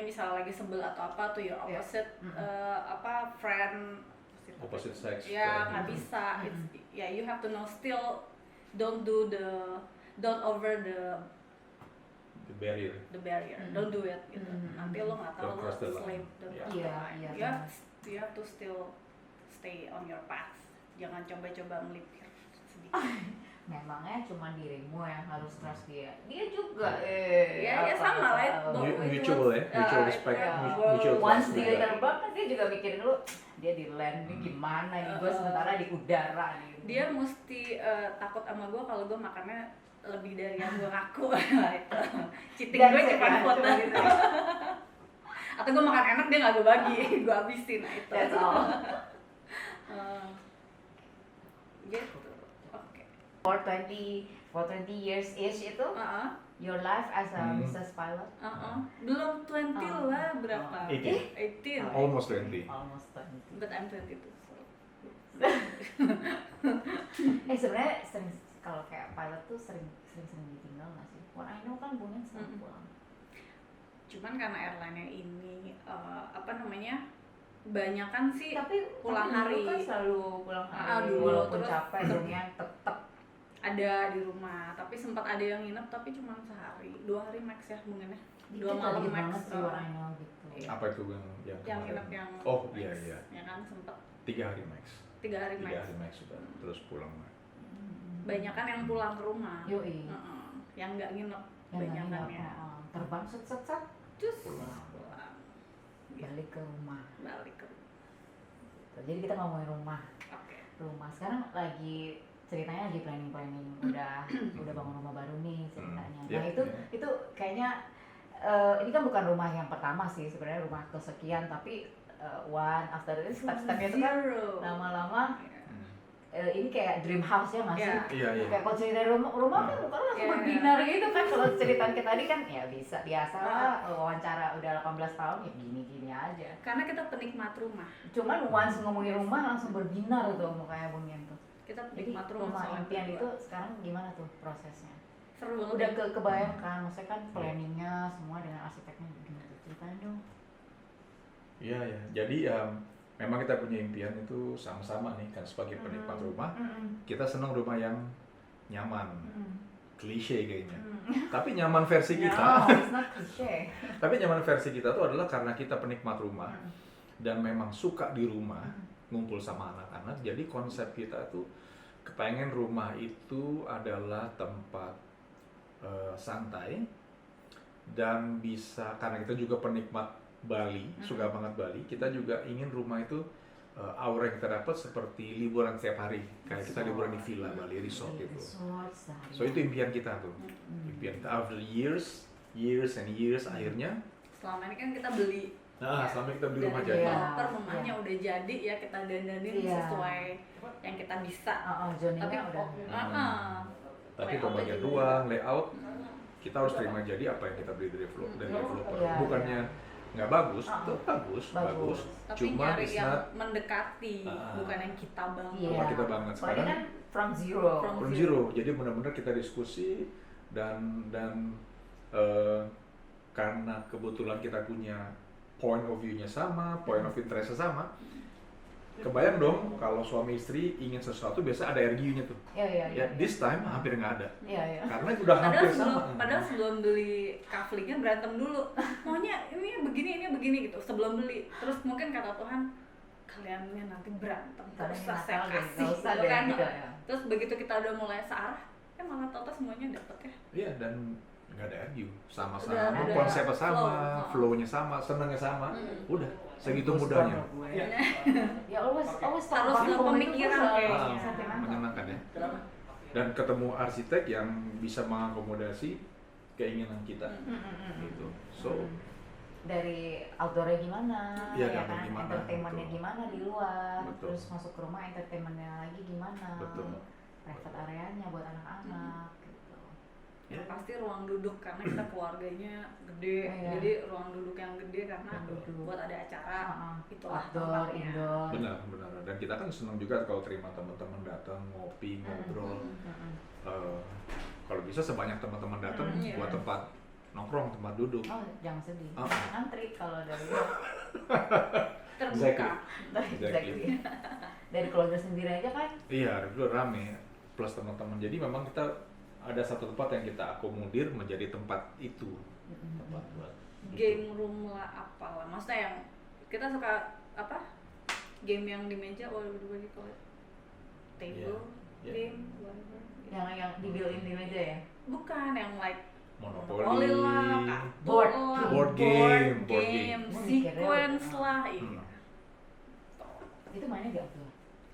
[SPEAKER 1] misalnya lagi sebel atau apa tuh your opposite friend
[SPEAKER 3] Opposite sex.
[SPEAKER 1] ya nggak bisa. You have to know still don't over the
[SPEAKER 3] barrier.
[SPEAKER 1] barrier. Don't do it gitu. Nanti lo nggak tahu
[SPEAKER 3] Don't
[SPEAKER 1] lo
[SPEAKER 3] cross the line.
[SPEAKER 1] slave the
[SPEAKER 2] Iya,
[SPEAKER 1] line.
[SPEAKER 2] iya,
[SPEAKER 1] You have to still stay on your path. Jangan coba-coba melipir sedikit.
[SPEAKER 2] Memangnya cuma dirimu yang harus trust dia juga
[SPEAKER 1] Ya sama lah.
[SPEAKER 3] Mutual ya, mutual respect, mutual
[SPEAKER 2] once
[SPEAKER 3] trust
[SPEAKER 2] dia
[SPEAKER 3] juga.
[SPEAKER 2] terbang kan dia juga mikirin lu dia di land nih gimana nih gue sementara di udara nih
[SPEAKER 1] Dia mesti takut sama gue kalau gue makannya lebih dari yang gue ngaku. Itu cheating gue cuma foto
[SPEAKER 2] gitu ya.
[SPEAKER 1] atau gue makan enak dia nggak gue bagi, gue habisin. Nah itu
[SPEAKER 2] That's all.
[SPEAKER 1] Gitu. Oke.
[SPEAKER 2] For 20 years ish itu your life as a business pilot
[SPEAKER 1] Belum 20 lah, berapa?
[SPEAKER 3] 18.
[SPEAKER 1] 18.
[SPEAKER 3] Almost 20.
[SPEAKER 2] almost 20.
[SPEAKER 1] But I'm 22. So.
[SPEAKER 2] Sebenarnya sering kalau kayak pilot tuh sering ditinggal nggak sih? What I know kan Bunen selalu pulang.
[SPEAKER 1] Cuman karena airline-nya ini banyakan sih
[SPEAKER 2] Tapi
[SPEAKER 1] pulang
[SPEAKER 2] dulu
[SPEAKER 1] hari.
[SPEAKER 2] kan selalu pulang hari
[SPEAKER 1] Dulu,
[SPEAKER 2] walaupun
[SPEAKER 1] terus
[SPEAKER 2] capek dunia tetap
[SPEAKER 1] ada di rumah, tapi sempat ada yang nginep tapi cuma sehari, 2 hari max ya mungkin ya. 2
[SPEAKER 2] dikit
[SPEAKER 1] malam
[SPEAKER 2] banget
[SPEAKER 1] max.
[SPEAKER 2] sih What I know gitu.
[SPEAKER 1] Iya.
[SPEAKER 3] Apa itu yang
[SPEAKER 1] Yang
[SPEAKER 3] kemarin?
[SPEAKER 1] nginep yang
[SPEAKER 3] Oh
[SPEAKER 1] max.
[SPEAKER 3] iya.
[SPEAKER 1] Ya kan sempet
[SPEAKER 3] 3 hari max.
[SPEAKER 1] 3 hari
[SPEAKER 3] 3
[SPEAKER 1] max.
[SPEAKER 3] hari max sudah terus pulang.
[SPEAKER 1] Banyakan yang pulang ke rumah.
[SPEAKER 2] Yoi.
[SPEAKER 1] Yang nggak nginep
[SPEAKER 2] Yang nggak
[SPEAKER 1] banyakannya.
[SPEAKER 2] terbang set
[SPEAKER 1] Terus
[SPEAKER 3] Pulang.
[SPEAKER 1] pulang.
[SPEAKER 2] balik ke rumah.
[SPEAKER 1] Balik ke rumah.
[SPEAKER 2] Jadi kita ngomongin rumah.
[SPEAKER 1] Oke.
[SPEAKER 2] Rumah sekarang ceritanya lagi planning udah bangun rumah baru nih ceritanya. Nah
[SPEAKER 3] Yeah,
[SPEAKER 2] itu kayaknya ini kan bukan rumah yang pertama sih sebenarnya, rumah kesekian, tapi one after itu step-stepnya itu kan lama-lama ini kayak dream house ya masih kayak kalau cerita rumah kan bukan langsung berbinar gitu kan. Kalau ceritaan kita tadi kan ya biasa lah, wawancara udah 18 tahun ya gini-gini aja
[SPEAKER 1] karena kita penikmat rumah,
[SPEAKER 2] cuman once ngomongin rumah langsung berbinar tuh mukanya Bung Yen tuh.
[SPEAKER 1] kita
[SPEAKER 2] Jadi
[SPEAKER 1] penikmat rumah
[SPEAKER 2] impian itu sekarang gimana tuh prosesnya?
[SPEAKER 1] seru banget.
[SPEAKER 2] Udah kebayangkan maksudnya kan planningnya semua dengan arsiteknya gimana tuh, ceritain dong.
[SPEAKER 3] Iya ya, jadi memang kita punya impian itu sama-sama nih kan sebagai penikmat rumah. Kita senang rumah yang nyaman, klise kayaknya. Tapi nyaman versi kita.
[SPEAKER 2] No, it's not cliche.
[SPEAKER 3] Tapi nyaman versi kita tuh adalah karena kita penikmat rumah dan memang suka di rumah, ngumpul sama anak-anak. Jadi konsep kita tuh kepengen rumah itu adalah tempat santai dan bisa, karena kita juga penikmat Bali, suka banget Bali. Kita juga ingin rumah itu aura yang kita dapat seperti liburan setiap hari, kayak kita liburan di villa Bali, resort gitu. So itu impian kita tuh, impian kita. After years and years, akhirnya
[SPEAKER 1] selama ini kan kita beli.
[SPEAKER 3] Nah, selama kita beli rumah
[SPEAKER 1] dari
[SPEAKER 3] jadi.
[SPEAKER 1] developer, rumahnya udah jadi ya kita dandanin sesuai yang kita bisa. Tapi
[SPEAKER 3] Tapi pembagian ruang, layout, kita harus terima jadi apa yang kita beli dari developer. Bukannya nggak bagus, itu bagus.
[SPEAKER 1] Tapi
[SPEAKER 3] Cuma
[SPEAKER 1] nyari yang mendekati, bukan yang kita banget.
[SPEAKER 3] Bukan kita banget.
[SPEAKER 2] Sekarang kan from zero.
[SPEAKER 3] Jadi benar-benar kita diskusi dan karena kebetulan kita punya point of view-nya sama, point of interest-nya sama. Kebayang dong kalau suami istri ingin sesuatu biasa ada RGU-nya tuh. Ya, this time hampir nggak ada. Karena udah hampir sama.
[SPEAKER 1] Padahal sebelum beli kaflingnya berantem dulu. Maunya ini begini gitu sebelum beli. Terus mungkin kata Tuhan, kaliannya nanti berantem terus saya kasih gitu kan. Terus begitu kita udah mulai searah, malah total semuanya dapet ya.
[SPEAKER 3] Iya, dan nggak ada RGU, sama-sama konsepnya sama, flow-nya sama, senangnya sama. Udah segitu mudahnya.
[SPEAKER 2] Ya always
[SPEAKER 1] harus pemikiran kayaknya.
[SPEAKER 3] Menyenangkan ya. Dan ketemu arsitek yang bisa mengakomodasi keinginan kita. Gitu. So
[SPEAKER 2] dari outdoornya gimana,
[SPEAKER 3] ya
[SPEAKER 2] kan,
[SPEAKER 3] gimana,
[SPEAKER 2] entertainmentnya gimana di luar,
[SPEAKER 3] betul.
[SPEAKER 2] Terus masuk ke rumah entertainmentnya lagi gimana,
[SPEAKER 3] betul.
[SPEAKER 2] Private areanya buat anak-anak.
[SPEAKER 1] Ya, pasti ruang duduk karena kita keluarganya gede, jadi ruang duduk yang gede karena buat ada acara, itulah
[SPEAKER 2] outdoor, indoor.
[SPEAKER 3] Benar. Dan kita kan senang juga kalau terima teman-teman datang ngopi, ngobrol. Kalau bisa sebanyak teman-teman datang buat tempat nongkrong, tempat duduk.
[SPEAKER 2] Oh, jangan sedih. Antri kalau dari
[SPEAKER 1] terbuka.
[SPEAKER 3] Exactly.
[SPEAKER 2] Dari keluarga sendiri aja kan?
[SPEAKER 3] Iya, itu rame plus teman-teman. Jadi memang kita ada satu tempat yang kita akomodir menjadi tempat itu, tempat buat
[SPEAKER 1] game room lah apalah, maksudnya yang kita suka apa, game yang di meja, what do you call it, table game, whatever.
[SPEAKER 2] Yang di built-in di meja ya?
[SPEAKER 1] Bukan, yang like
[SPEAKER 3] Monopoly
[SPEAKER 1] lah,
[SPEAKER 3] board game,
[SPEAKER 1] sequence lah,
[SPEAKER 2] Itu mainnya gak tuh?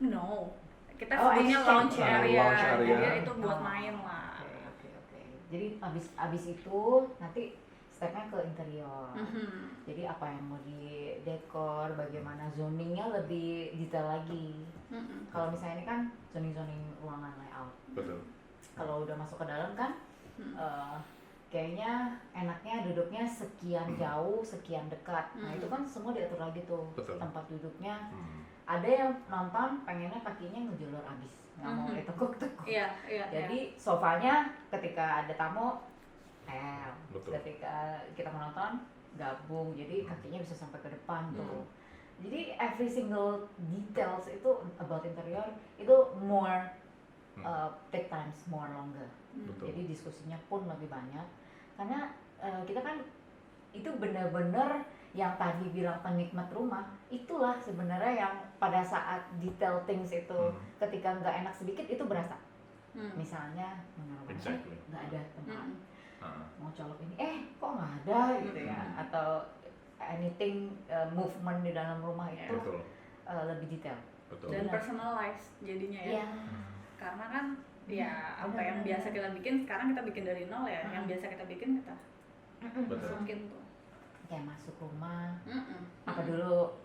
[SPEAKER 1] No, kita punya lounge area, jadi itu buat main lah.
[SPEAKER 2] Jadi abis itu nanti stepnya ke interior. Jadi apa yang mau di dekor, bagaimana zoningnya lebih detail lagi. Kalau misalnya ini kan zoning ruangan layout.
[SPEAKER 3] Betul.
[SPEAKER 2] Kalau udah masuk ke dalam kan, kayaknya enaknya duduknya sekian jauh, sekian dekat. Nah itu kan semua diatur lagi tuh.
[SPEAKER 3] Betul.
[SPEAKER 2] Tempat duduknya. Ada yang nonton pengennya kakinya ngejulur abis, nggak mau ditekuk-tekuk. Jadi sofanya ketika ada tamu, ketika kita menonton gabung, jadi kakinya bisa sampai ke depan tuh. Jadi every single details itu about interior itu more take times more longer. Jadi diskusinya pun lebih banyak karena kita kan itu benar-benar yang tadi bilang penikmat rumah, itulah sebenarnya yang pada saat detail things itu ketika nggak enak sedikit itu berasa. Misalnya nggak ada tempat, mau colok ini, kok nggak ada gitu ya, atau anything movement di dalam rumah itu lebih detail.
[SPEAKER 1] Dan personalized jadinya ya. Karena kan ya apa yang biasa kita bikin sekarang kita bikin dari nol ya, yang biasa kita bikin kita
[SPEAKER 3] Betul.
[SPEAKER 1] masukin tuh.
[SPEAKER 2] Kayak masuk rumah,
[SPEAKER 1] Mm-mm.
[SPEAKER 2] apa dulu?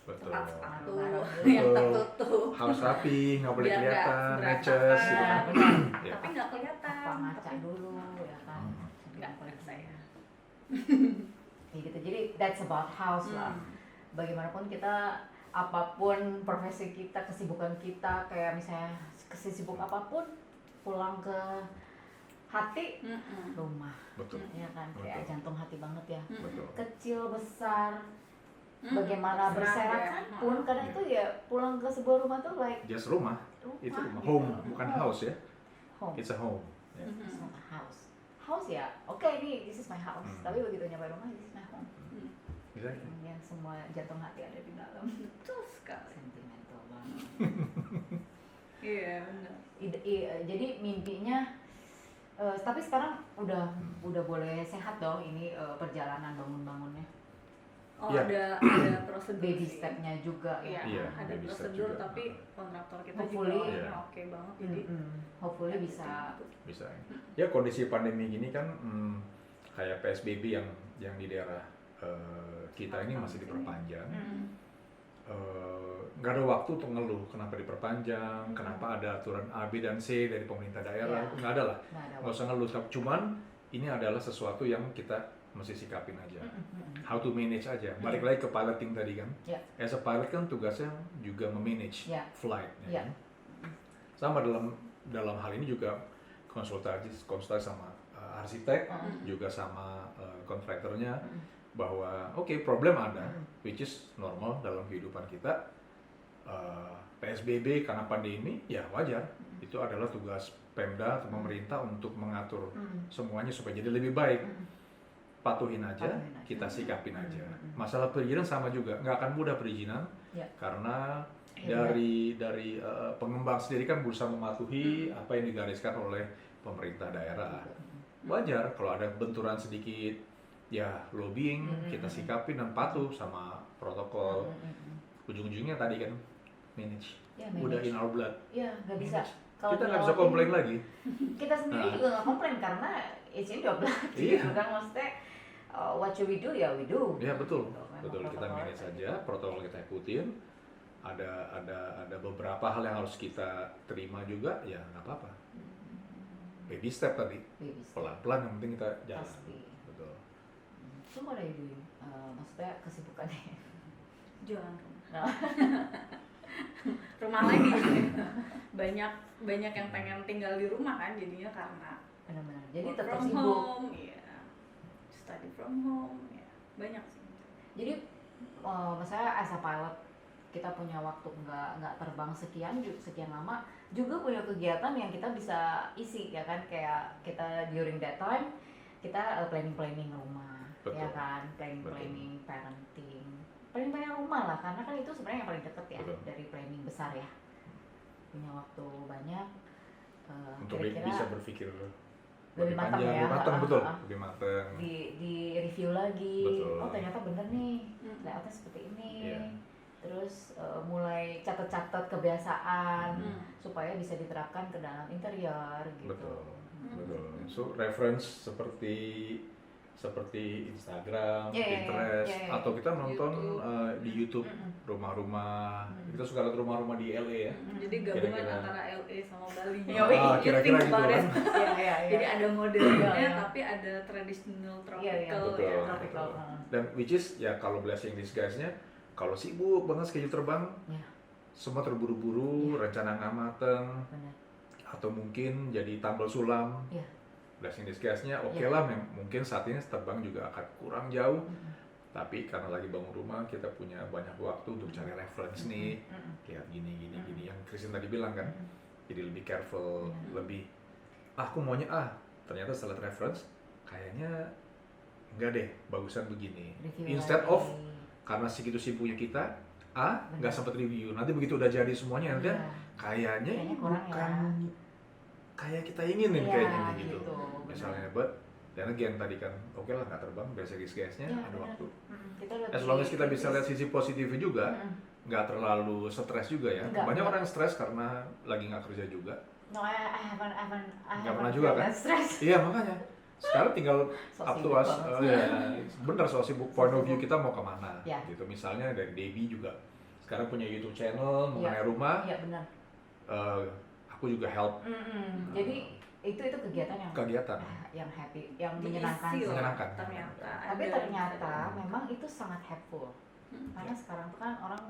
[SPEAKER 3] Betul.
[SPEAKER 1] Tempat sepatu
[SPEAKER 2] Barang-barang
[SPEAKER 1] yang
[SPEAKER 3] dulu.
[SPEAKER 1] tertutup.
[SPEAKER 3] Harus rapi, nggak boleh
[SPEAKER 1] Biar nggak
[SPEAKER 3] kelihatan,
[SPEAKER 1] berantakan.
[SPEAKER 3] neces gitu
[SPEAKER 2] Nah,
[SPEAKER 3] kan.
[SPEAKER 2] benar.
[SPEAKER 3] Ya.
[SPEAKER 1] Tapi nggak kelihatan.
[SPEAKER 2] Apa ngaca
[SPEAKER 1] Tapi
[SPEAKER 2] dulu ya kan?
[SPEAKER 1] nggak saya.
[SPEAKER 2] Kayak gitu. Jadi that's about house lah. Bagaimanapun kita, apapun profesi kita, kesibukan kita, kayak misalnya kesibuk apapun, pulang ke hati, rumah,
[SPEAKER 3] Betul.
[SPEAKER 2] ya kan, kayak
[SPEAKER 3] Betul.
[SPEAKER 2] jantung hati banget ya.
[SPEAKER 3] Betul.
[SPEAKER 2] Kecil besar,
[SPEAKER 1] Mm-mm.
[SPEAKER 2] bagaimana
[SPEAKER 1] Terserah
[SPEAKER 2] berserakan
[SPEAKER 1] deh.
[SPEAKER 2] pun, kadang
[SPEAKER 3] Iya.
[SPEAKER 2] itu ya pulang ke sebuah rumah tuh like
[SPEAKER 3] Just rumah. Itu rumah. Home, bukan house ya.
[SPEAKER 2] Home.
[SPEAKER 3] It's a home. Ya.
[SPEAKER 2] It's not a house. House ya, oke nih, this is my house. Tapi begitu nyampe rumah, this is my home.
[SPEAKER 3] Bisa.
[SPEAKER 2] Yang semua jantung hati ada di dalam.
[SPEAKER 1] Betul sekali.
[SPEAKER 2] Sentimental banget.
[SPEAKER 1] Iya benar.
[SPEAKER 2] Jadi mimpinya, tapi sekarang udah boleh sehat dong ini perjalanan bangunnya.
[SPEAKER 1] Oh
[SPEAKER 3] Iya.
[SPEAKER 1] ada prosedur.
[SPEAKER 2] Baby
[SPEAKER 1] sih.
[SPEAKER 2] stepnya juga
[SPEAKER 1] Iya,
[SPEAKER 3] Iya,
[SPEAKER 1] ada
[SPEAKER 3] baby step
[SPEAKER 1] prosedur
[SPEAKER 3] juga.
[SPEAKER 1] tapi kontraktor kita
[SPEAKER 2] Hopefully.
[SPEAKER 1] juga orangnya
[SPEAKER 3] Iya.
[SPEAKER 1] oke banget jadi
[SPEAKER 2] Hopefully bisa.
[SPEAKER 3] Bisa. Ya kondisi pandemi gini kan kayak PSBB yang di daerah kita ini masih diperpanjang. Nggak ada waktu untuk ngeluh kenapa diperpanjang, kenapa ada aturan A, B, dan C dari pemerintah daerah.
[SPEAKER 2] Iya.
[SPEAKER 3] Nggak ada lah.
[SPEAKER 2] Nggak ada
[SPEAKER 3] Nggak usah ngeluh. Cuman ini adalah sesuatu yang kita mesti sikapin aja. How to manage aja. Balik lagi ke piloting tadi kan.
[SPEAKER 2] Ya.
[SPEAKER 3] As a pilot kan tugasnya juga memanage
[SPEAKER 2] Ya.
[SPEAKER 3] flight.
[SPEAKER 2] Ya.
[SPEAKER 3] Kan? Sama dalam hal ini juga konsultasi sama arsitek, juga sama kontraktornya, bahwa oke, problem ada, which is normal dalam kehidupan kita. PSBB karena pandemi ya wajar, itu adalah tugas Pemda atau pemerintah untuk mengatur semuanya supaya jadi lebih baik. Patuhin aja, kita sikapin aja. Masalah perizinan sama juga, nggak akan mudah perizinan,
[SPEAKER 2] Ya.
[SPEAKER 3] karena
[SPEAKER 2] Ya,
[SPEAKER 3] dari pengembang sendiri kan berusaha mematuhi apa yang digariskan oleh pemerintah daerah. Wajar kalau ada benturan sedikit, ya lobbying, kita sikapin dan patuh sama protokol. Ujung-ujungnya tadi kan manage.
[SPEAKER 2] Ya,
[SPEAKER 3] Udah
[SPEAKER 2] manage.
[SPEAKER 3] in our blood.
[SPEAKER 2] Ya, nggak bisa.
[SPEAKER 3] Manage.
[SPEAKER 2] Kalau
[SPEAKER 3] Kita nggak bisa
[SPEAKER 2] dilewatin,
[SPEAKER 3] komplain lagi.
[SPEAKER 2] Kita sendiri
[SPEAKER 3] Nah.
[SPEAKER 2] juga nggak komplain karena it's in your blood.
[SPEAKER 3] Iya.
[SPEAKER 2] Gitu kan, maksudnya what should we do ya we do.
[SPEAKER 3] Ya betul,
[SPEAKER 2] Gitu, memang
[SPEAKER 3] betul, kita
[SPEAKER 2] protokol
[SPEAKER 3] manage
[SPEAKER 2] aja.
[SPEAKER 3] saja, protokol kita ikutin. Ada beberapa hal yang harus kita terima juga, ya nggak apa-apa. Baby step tadi,
[SPEAKER 2] Baby step.
[SPEAKER 3] pelan-pelan yang penting kita jalan.
[SPEAKER 2] Pasti.
[SPEAKER 3] Betul.
[SPEAKER 2] So what are you doing? Maksudnya kesibukannya.
[SPEAKER 1] Jualan rumah.
[SPEAKER 2] Nah.
[SPEAKER 1] Rumah lagi banyak yang pengen tinggal di rumah kan jadinya karena
[SPEAKER 2] Benar-benar. Jadi
[SPEAKER 1] work
[SPEAKER 2] tetap
[SPEAKER 1] from
[SPEAKER 2] sibuk.
[SPEAKER 1] home, ya. Study from home, ya. Banyak sih.
[SPEAKER 2] Jadi misalnya as a pilot kita punya waktu nggak terbang sekian lama, juga punya kegiatan yang kita bisa isi ya kan, kayak kita during that time kita planning rumah.
[SPEAKER 3] Betul.
[SPEAKER 2] Ya kan, planning parenting rumah lah, karena kan itu sebenarnya yang paling deket ya.
[SPEAKER 3] Betul.
[SPEAKER 2] Dari planning besar ya, punya waktu banyak,
[SPEAKER 3] Untuk
[SPEAKER 2] kira-kira
[SPEAKER 3] bisa berpikir
[SPEAKER 2] lebih matang ya.
[SPEAKER 3] lebih matang, betul,
[SPEAKER 2] Ah.
[SPEAKER 3] lebih matang.
[SPEAKER 2] di review lagi.
[SPEAKER 3] Betul.
[SPEAKER 2] Oh ternyata bener nih, layoutnya seperti ini.
[SPEAKER 3] Iya.
[SPEAKER 2] Terus mulai catat-catat kebiasaan
[SPEAKER 1] Hmm.
[SPEAKER 2] supaya bisa diterapkan ke dalam interior gitu.
[SPEAKER 3] Betul, betul. So reference seperti Instagram,
[SPEAKER 2] Yeah, yeah,
[SPEAKER 3] Pinterest,
[SPEAKER 2] yeah, yeah.
[SPEAKER 3] atau kita nonton
[SPEAKER 1] YouTube.
[SPEAKER 3] di YouTube rumah-rumah. Kita suka lihat rumah-rumah di LA ya.
[SPEAKER 1] Jadi gabungan
[SPEAKER 3] Kira-kira.
[SPEAKER 1] antara LA sama Bali.
[SPEAKER 2] Yoi.
[SPEAKER 3] Kira-kira
[SPEAKER 1] You think
[SPEAKER 3] gitu
[SPEAKER 1] about
[SPEAKER 3] kan.
[SPEAKER 1] it.
[SPEAKER 2] Iya.
[SPEAKER 1] Jadi ada modernnya
[SPEAKER 2] Iya.
[SPEAKER 1] tapi ada traditional tropical
[SPEAKER 2] Iya, iya.
[SPEAKER 3] Betul.
[SPEAKER 1] ya.
[SPEAKER 2] Tropical.
[SPEAKER 3] Dan which is ya kalau blessing disguise-nya, kalau sibuk banget schedule terbang,
[SPEAKER 2] Iya.
[SPEAKER 3] semua terburu-buru, rencana nggak mateng,
[SPEAKER 2] Benar.
[SPEAKER 3] atau mungkin jadi tambal sulam.
[SPEAKER 2] Iya.
[SPEAKER 3] Blessing disguise-nya oke
[SPEAKER 2] Iya.
[SPEAKER 3] lah, mungkin saat ini terbang juga akan kurang jauh, tapi karena lagi bangun rumah kita punya banyak waktu untuk cari reference nih, lihat gini. Yang Christine tadi bilang kan, jadi lebih careful, lebih aku maunya ternyata setelah reference kayaknya enggak deh, bagusan begini.
[SPEAKER 2] Review
[SPEAKER 3] Instead
[SPEAKER 2] lagi.
[SPEAKER 3] of karena segitu sibuknya kita nggak sempat review, nanti begitu udah jadi semuanya nanti
[SPEAKER 2] Iya.
[SPEAKER 3] kayaknya
[SPEAKER 2] Kayaknya kurang
[SPEAKER 3] bukan
[SPEAKER 2] ya.
[SPEAKER 3] kayak kita inginin
[SPEAKER 2] Iya,
[SPEAKER 3] kayaknya gitu.
[SPEAKER 2] gitu,
[SPEAKER 3] Misalnya, but dan again tadi kan oke lah nggak terbang, basic guys-nya
[SPEAKER 2] Iya,
[SPEAKER 3] ada
[SPEAKER 2] benar.
[SPEAKER 3] waktu.
[SPEAKER 2] Kita lebih
[SPEAKER 3] As long as kita bisa
[SPEAKER 2] kritis.
[SPEAKER 3] lihat sisi positifnya juga, nggak terlalu stres juga ya.
[SPEAKER 2] Nggak,
[SPEAKER 3] Banyak
[SPEAKER 2] nggak.
[SPEAKER 3] orang stres karena lagi nggak kerja juga.
[SPEAKER 2] No, I haven't
[SPEAKER 3] Nggak pernah juga, kan?
[SPEAKER 2] stress.
[SPEAKER 3] Iya makanya sekarang tinggal
[SPEAKER 2] So
[SPEAKER 3] up to
[SPEAKER 2] sibuk
[SPEAKER 3] us,
[SPEAKER 2] banget.
[SPEAKER 3] bener soal sibuk point of view kita mau kemana,
[SPEAKER 2] Ya.
[SPEAKER 3] gitu. Misalnya dari Debbie juga sekarang punya YouTube channel mengenai
[SPEAKER 2] Ya.
[SPEAKER 3] rumah,
[SPEAKER 2] Iya benar.
[SPEAKER 3] aku juga help
[SPEAKER 2] Jadi itu kegiatan yang happy, yang menyenangkan.
[SPEAKER 1] Diisi loh,
[SPEAKER 3] Menyenangkan.
[SPEAKER 1] ternyata.
[SPEAKER 2] Tapi
[SPEAKER 1] Ada
[SPEAKER 2] ternyata
[SPEAKER 1] bisa
[SPEAKER 2] memang itu sangat helpful. Karena
[SPEAKER 3] Ya.
[SPEAKER 2] sekarang tuh kan orang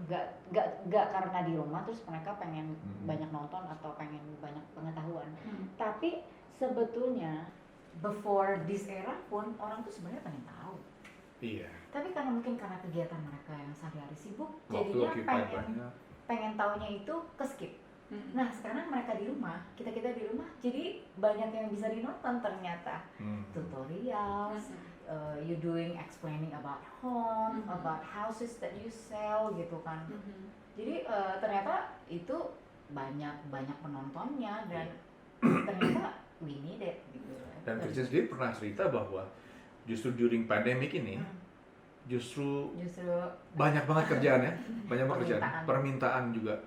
[SPEAKER 2] nggak karena di rumah terus mereka pengen banyak nonton atau pengen banyak pengetahuan. Tapi sebetulnya before this era pun orang tuh sebenarnya pengen tahu.
[SPEAKER 3] Iya.
[SPEAKER 2] Tapi mungkin karena kegiatan mereka yang sehari-hari sibuk,
[SPEAKER 3] Waktu
[SPEAKER 2] jadinya
[SPEAKER 3] occupied banyak.
[SPEAKER 2] pengen taunya itu ke skip. Nah sekarang mereka di rumah, kita di rumah, jadi banyak yang bisa dinonton ternyata. Tutorials, you doing explaining about home, about houses that you sell gitu kan. Jadi ternyata itu banyak penontonnya dan ternyata we need it gitu.
[SPEAKER 3] Dan Christian sendiri pernah cerita bahwa justru during pandemic ini justru banyak banget kerjaan ya, banyak banget kerjaan, permintaan juga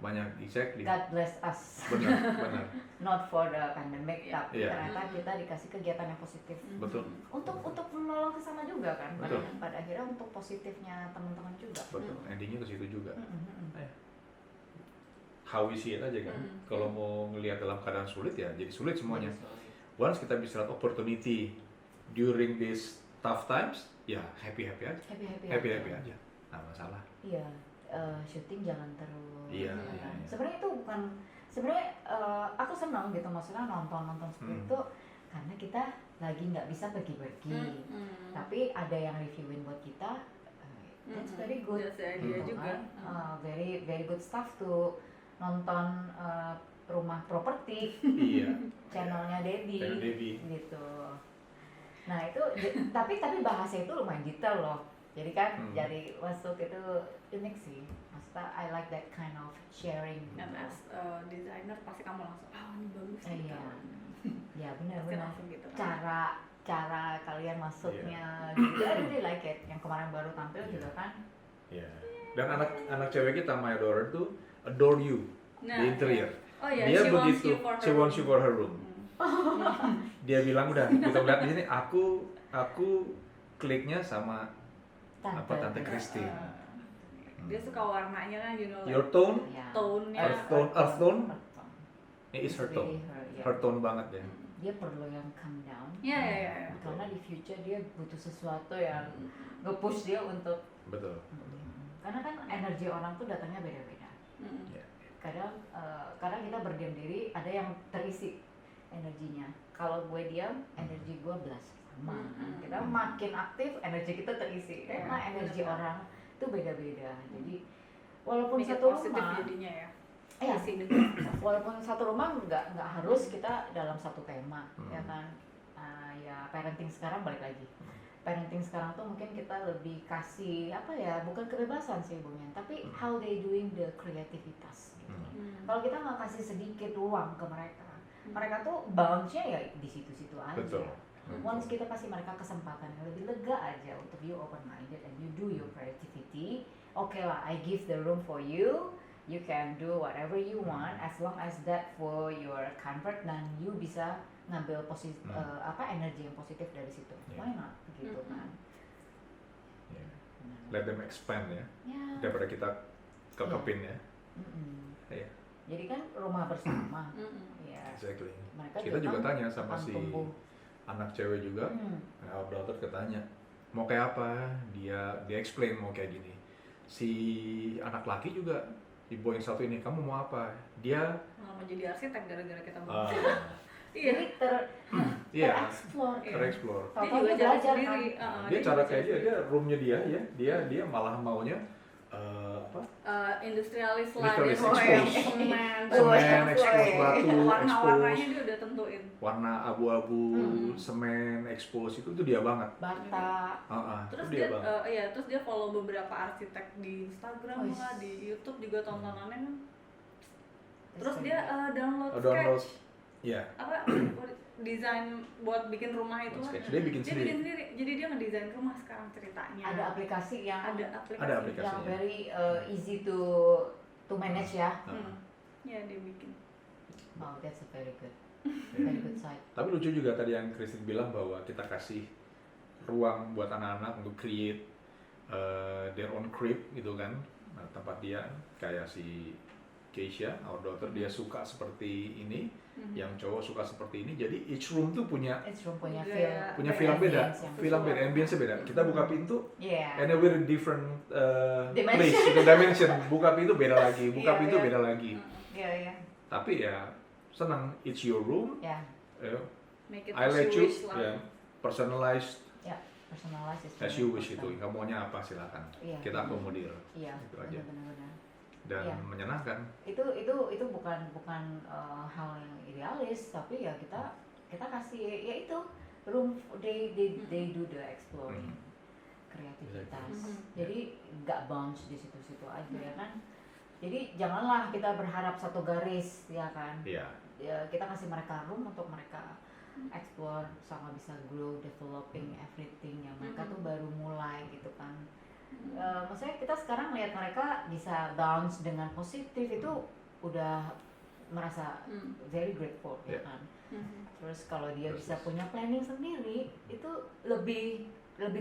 [SPEAKER 3] banyak, exactly.
[SPEAKER 2] God bless us.
[SPEAKER 3] Benar.
[SPEAKER 2] Not for the pandemic, tapi
[SPEAKER 3] Yeah.
[SPEAKER 2] ternyata kita dikasih kegiatan yang positif.
[SPEAKER 3] Betul.
[SPEAKER 2] Untuk menolong sesama juga kan.
[SPEAKER 3] Betul.
[SPEAKER 2] Pada akhirnya untuk positifnya teman-teman juga.
[SPEAKER 3] Betul. Endingnya ke situ juga.
[SPEAKER 2] Mm-mm.
[SPEAKER 3] How we see it aja kan. Kalau mau ngelihat dalam keadaan sulit ya jadi sulit semuanya. Once kita bisa lihat opportunity during these tough times, ya happy aja. Happy aja. Nggak masalah.
[SPEAKER 2] Iya, syuting jangan terus.
[SPEAKER 3] Iya,
[SPEAKER 2] ya
[SPEAKER 3] iya,
[SPEAKER 2] kan?
[SPEAKER 3] iya.
[SPEAKER 2] Sebenarnya itu bukan, sebenarnya aku senang gitu, maksudnya nonton seperti itu karena kita lagi nggak bisa pergi-pergi, tapi ada yang reviewin buat kita. That's very good.
[SPEAKER 1] That's the idea juga.
[SPEAKER 2] Very good stuff tuh nonton rumah properti.
[SPEAKER 3] Iya.
[SPEAKER 2] Channelnya
[SPEAKER 3] Channel
[SPEAKER 2] Debbie
[SPEAKER 3] Debbie.
[SPEAKER 2] gitu. Nah itu tapi bahasa itu lumayan detail loh. Jadi kan dari masuk itu unik sih. Maksudnya I like that kind of sharing.
[SPEAKER 1] Dan as designer pasti kamu langsung ini bagus nih.
[SPEAKER 2] Iya. Ya benar.
[SPEAKER 1] Langsung gitu kan.
[SPEAKER 2] Cara kalian masuknya gitu. I really like it. Yang kemarin baru tampil juga kan.
[SPEAKER 3] Iya. Dan anak cewek kita, my daughter tuh adore you di interior.
[SPEAKER 1] Oh iya,
[SPEAKER 3] Dia
[SPEAKER 1] she wants
[SPEAKER 3] begitu,
[SPEAKER 1] you for her
[SPEAKER 3] she wants you
[SPEAKER 1] room.
[SPEAKER 3] for her room. Dia bilang udah, kita lihat di sini aku kliknya sama Tante Christine.
[SPEAKER 1] Dia suka warnanya kan, you know,
[SPEAKER 3] Your tone,
[SPEAKER 2] Ya.
[SPEAKER 1] tone-nya.
[SPEAKER 3] earth tone, ini is her
[SPEAKER 2] It's
[SPEAKER 3] tone,
[SPEAKER 2] really
[SPEAKER 3] her tone banget ya.
[SPEAKER 2] Dia perlu yang calm down.
[SPEAKER 1] Iya.
[SPEAKER 2] Karena di future dia butuh sesuatu yang nge-push dia untuk
[SPEAKER 3] Betul.
[SPEAKER 2] karena kan energi orang tuh datangnya beda-beda.
[SPEAKER 3] Ya.
[SPEAKER 2] Kadang kita berdiam diri, ada yang terisi energinya. Kalau gue diam, energi gue blast sama. Kita makin aktif, energi kita terisi. Karena energi orang itu beda-beda. Jadi walaupun
[SPEAKER 1] Make it
[SPEAKER 2] satu
[SPEAKER 1] positive
[SPEAKER 2] rumah,
[SPEAKER 1] jadinya ya.
[SPEAKER 2] iya,
[SPEAKER 1] Isi dengan
[SPEAKER 2] walaupun satu rumah nggak harus kita dalam satu tema, ya kan? Ya parenting sekarang balik lagi. Parenting sekarang tuh mungkin kita lebih kasih apa ya, bukan kebebasan sih Bung Yan, tapi how they doing the kreativitas gitu. Kalau kita nggak kasih sedikit ruang ke mereka, mereka tuh bounce-nya ya di situ-situ aja.
[SPEAKER 3] Betul.
[SPEAKER 2] Once kita kasih mereka kesempatan yang lebih lega aja untuk you open minded and you do your creativity, okay lah, I give the room for you. You can do whatever you want as long as that for your comfort dan you bisa ngambil energi yang positif dari situ. Why not? Gitu kan.
[SPEAKER 3] Yeah. Let them expand ya.
[SPEAKER 2] Ya.
[SPEAKER 3] Daripada kita kekepin ya. Iya.
[SPEAKER 2] Jadi kan rumah bersama. Ya.
[SPEAKER 3] Exactly.
[SPEAKER 2] Mereka
[SPEAKER 3] Kita juga tanya sama
[SPEAKER 2] akan
[SPEAKER 3] si
[SPEAKER 2] tumbuh.
[SPEAKER 3] anak cewek juga, our daughter ketanya mau kayak apa, dia explain mau kayak gini. Si anak laki juga, si boy yang satu ini, kamu mau apa? Dia
[SPEAKER 1] malah menjadi arsitek gara-gara kita
[SPEAKER 3] Ah.
[SPEAKER 1] bagus. Iya.
[SPEAKER 2] Jadi
[SPEAKER 3] Iya,
[SPEAKER 2] ter-explore.
[SPEAKER 3] ter-explore.
[SPEAKER 1] Dia juga
[SPEAKER 2] Dia
[SPEAKER 1] jalan
[SPEAKER 2] belajar
[SPEAKER 1] sendiri.
[SPEAKER 2] kan?
[SPEAKER 3] Dia cara kayak dia roomnya dia malah maunya apa?
[SPEAKER 1] Industrialis lah, dia
[SPEAKER 3] Industrialis,
[SPEAKER 1] mau yang
[SPEAKER 3] expose.
[SPEAKER 1] semen,
[SPEAKER 3] Expose batu,
[SPEAKER 1] warna-warnanya
[SPEAKER 3] expose
[SPEAKER 1] dia udah tentuin.
[SPEAKER 3] warna abu-abu, semen, expose itu dia banget.
[SPEAKER 2] Bata.
[SPEAKER 1] Terus
[SPEAKER 3] itu
[SPEAKER 1] dia,
[SPEAKER 3] banget.
[SPEAKER 1] terus dia follow beberapa arsitek di Instagram lah, di YouTube juga tontonannya kan. Terus dia download
[SPEAKER 3] Download,
[SPEAKER 1] Sketch,
[SPEAKER 3] ya.
[SPEAKER 1] apa desain buat bikin rumah itu lah.
[SPEAKER 3] Sketch. Dia bikin sendiri.
[SPEAKER 1] Jadi dia ngedesain rumah sekarang ceritanya.
[SPEAKER 2] Ada aplikasi yang
[SPEAKER 1] Ada
[SPEAKER 3] Ada
[SPEAKER 1] aplikasi.
[SPEAKER 3] aplikasi.
[SPEAKER 2] yang very easy to manage ya.
[SPEAKER 1] Ya dia bikin.
[SPEAKER 2] Oh, that's very good. Very good side.
[SPEAKER 3] Tapi lucu juga tadi yang Christine bilang bahwa kita kasih ruang buat anak-anak untuk create their own crib gitu kan, tempat dia kayak si Keisha, our daughter, dia suka seperti ini, yang cowok suka seperti ini, jadi each room tuh punya feel beda, ambience beda. Kita buka pintu, and we're in different place, dimension. Buka pintu beda lagi, pintu beda lagi. Tapi ya senang, it's your room.
[SPEAKER 1] Make it
[SPEAKER 3] I let you,
[SPEAKER 2] personalized
[SPEAKER 3] as you wish itu. Kamu maunya apa silakan. Kita akomodir. Itu aja. Dan menyenangkan.
[SPEAKER 2] Itu bukan hal yang idealis, tapi ya kita kasih ya itu room, they do the exploring, kreativitas. Jadi nggak bounce di situ-situ aja ya kan. Jadi janganlah kita berharap satu garis ya kan. Ya, kita kasih mereka room untuk mereka explore, sama bisa grow, developing everything yang mereka tuh baru mulai gitu kan. Maksudnya kita sekarang lihat mereka bisa bounce dengan positif, itu udah merasa very grateful ya kan. Terus kalau dia bisa punya planning sendiri, itu lebih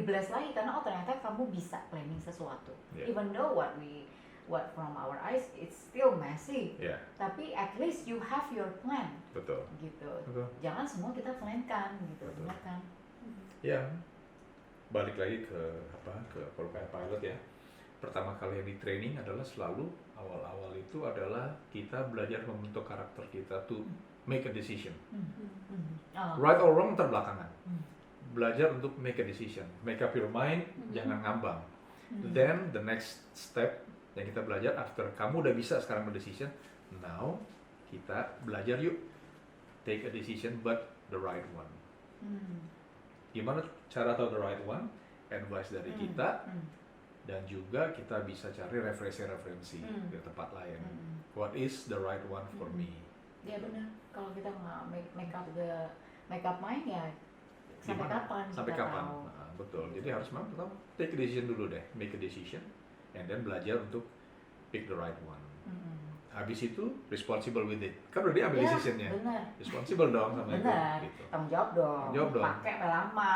[SPEAKER 2] blessed lagi karena ternyata kamu bisa planning sesuatu. Even though what from our eyes it's still messy, tapi at least you have your plan.
[SPEAKER 3] Betul.
[SPEAKER 2] Gitu. Jangan semua kita plankan gitu, benar kan?
[SPEAKER 3] Ya, balik lagi ke pilot ya. Pertama kali yang di training adalah selalu awal-awal itu adalah kita belajar membentuk karakter kita to make a decision. Right or wrong terbelakangan. Belajar untuk make a decision, make up your mind, jangan ngambang. Then the next step yang kita belajar after kamu udah bisa sekarang berdecision, now kita belajar yuk take a decision but the right one. Gimana cara tahu the right one? Advice dari kita, dan juga kita bisa cari referensi di tempat lain. What is the right one for me?
[SPEAKER 2] Ya benar. Kalau kita nggak make up mind ya sampai kapan?
[SPEAKER 3] Sampai kapan? Nah, betul. Jadi harus memang pertama take a decision dulu deh, make a decision, and then belajar untuk pick the right one. Habis itu responsible with it. Kan udah dia ambil decisionnya.
[SPEAKER 2] Benar.
[SPEAKER 3] Responsible dong sama itu. Gitu.
[SPEAKER 2] Tanggung jawab dong. Pakai lama.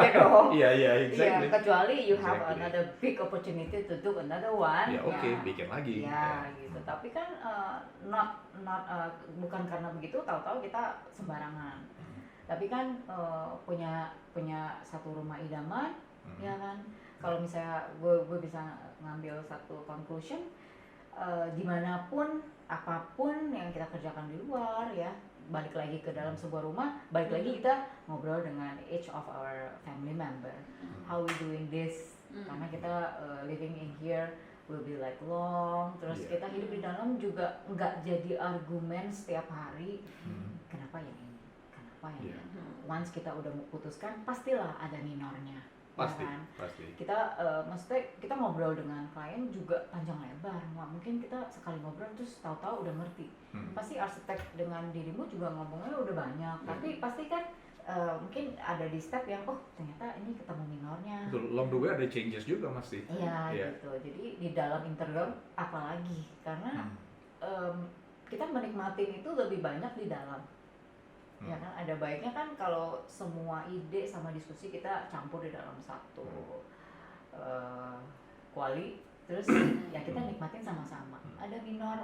[SPEAKER 3] Ya dong. Iya, exactly.
[SPEAKER 2] Kecuali you have another big opportunity to do another one.
[SPEAKER 3] Ya bikin lagi.
[SPEAKER 2] Gitu. Tapi kan bukan karena begitu tahu-tahu kita sembarangan. Tapi kan punya satu rumah idaman, ya kan. Kalau misalnya gue bisa ngambil satu conclusion, dimanapun apapun yang kita kerjakan di luar ya, balik lagi ke dalam sebuah rumah, balik lagi kita ngobrol dengan each of our family member, how we doing this, karena kita living in here will be like long, terus kita hidup di dalam juga nggak jadi argumen setiap hari, kenapa yang ini, kenapa yang ini. Once kita udah memutuskan, pastilah ada minornya.
[SPEAKER 3] Pasti.
[SPEAKER 2] Kita maksudnya kita ngobrol dengan klien juga panjang lebar. Nggak mungkin kita sekali ngobrol terus tahu-tahu udah ngerti. Pasti arsitek dengan dirimu juga ngomongnya udah banyak. Tapi pasti kan mungkin ada di step yang ternyata ini ketemu minornya.
[SPEAKER 3] Long the way ada changes juga pasti.
[SPEAKER 2] Iya gitu. Jadi di dalam interior apalagi karena kita menikmatin itu lebih banyak di dalam. Ya kan, ada baiknya kan kalau semua ide sama diskusi kita campur di dalam satu kuali, terus ya kita nikmatin sama-sama. Ada minor,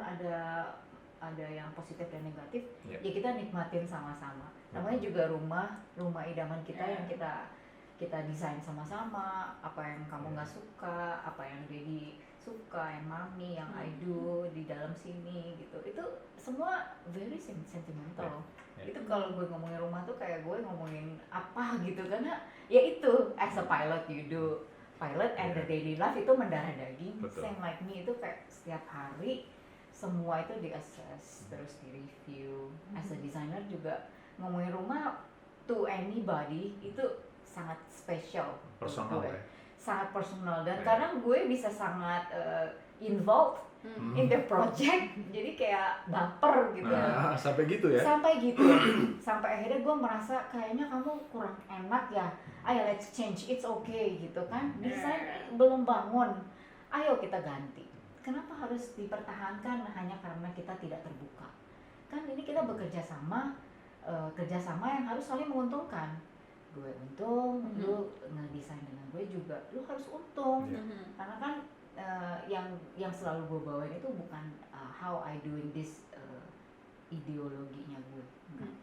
[SPEAKER 2] ada yang positif dan negatif, ya kita nikmatin sama-sama. Namanya juga rumah idaman kita yang kita desain sama-sama. Apa yang kamu nggak suka, apa yang Daddy suka, yang Mami, yang I do di dalam sini gitu. Itu semua very sentimental. Itu kalau gue ngomongin rumah tuh kayak gue ngomongin apa gitu, karena ya itu as a pilot you do pilot and the daily life itu mendarah daging. Same like me itu kayak setiap hari semua itu di assess, terus di review. As a designer juga ngomongin rumah to anybody itu sangat spesial,
[SPEAKER 3] personal ya?
[SPEAKER 2] Sangat personal, dan kadang gue bisa sangat involved in the project, jadi kayak baper gitu.
[SPEAKER 3] Sampai gitu ya?
[SPEAKER 2] Sampai akhirnya gue merasa kayaknya kamu kurang enak ya, ayo let's change, it's okay gitu kan. Desain belum bangun, ayo kita ganti. Kenapa harus dipertahankan hanya karena kita tidak terbuka? kan ini kita bekerja sama, kerjasama yang harus saling menguntungkan. Gue untung, lu ngedesain dengan gue juga, lu harus untung. Karena kan yang selalu gue bawain itu bukan how I doing this ideologinya gue, enggak.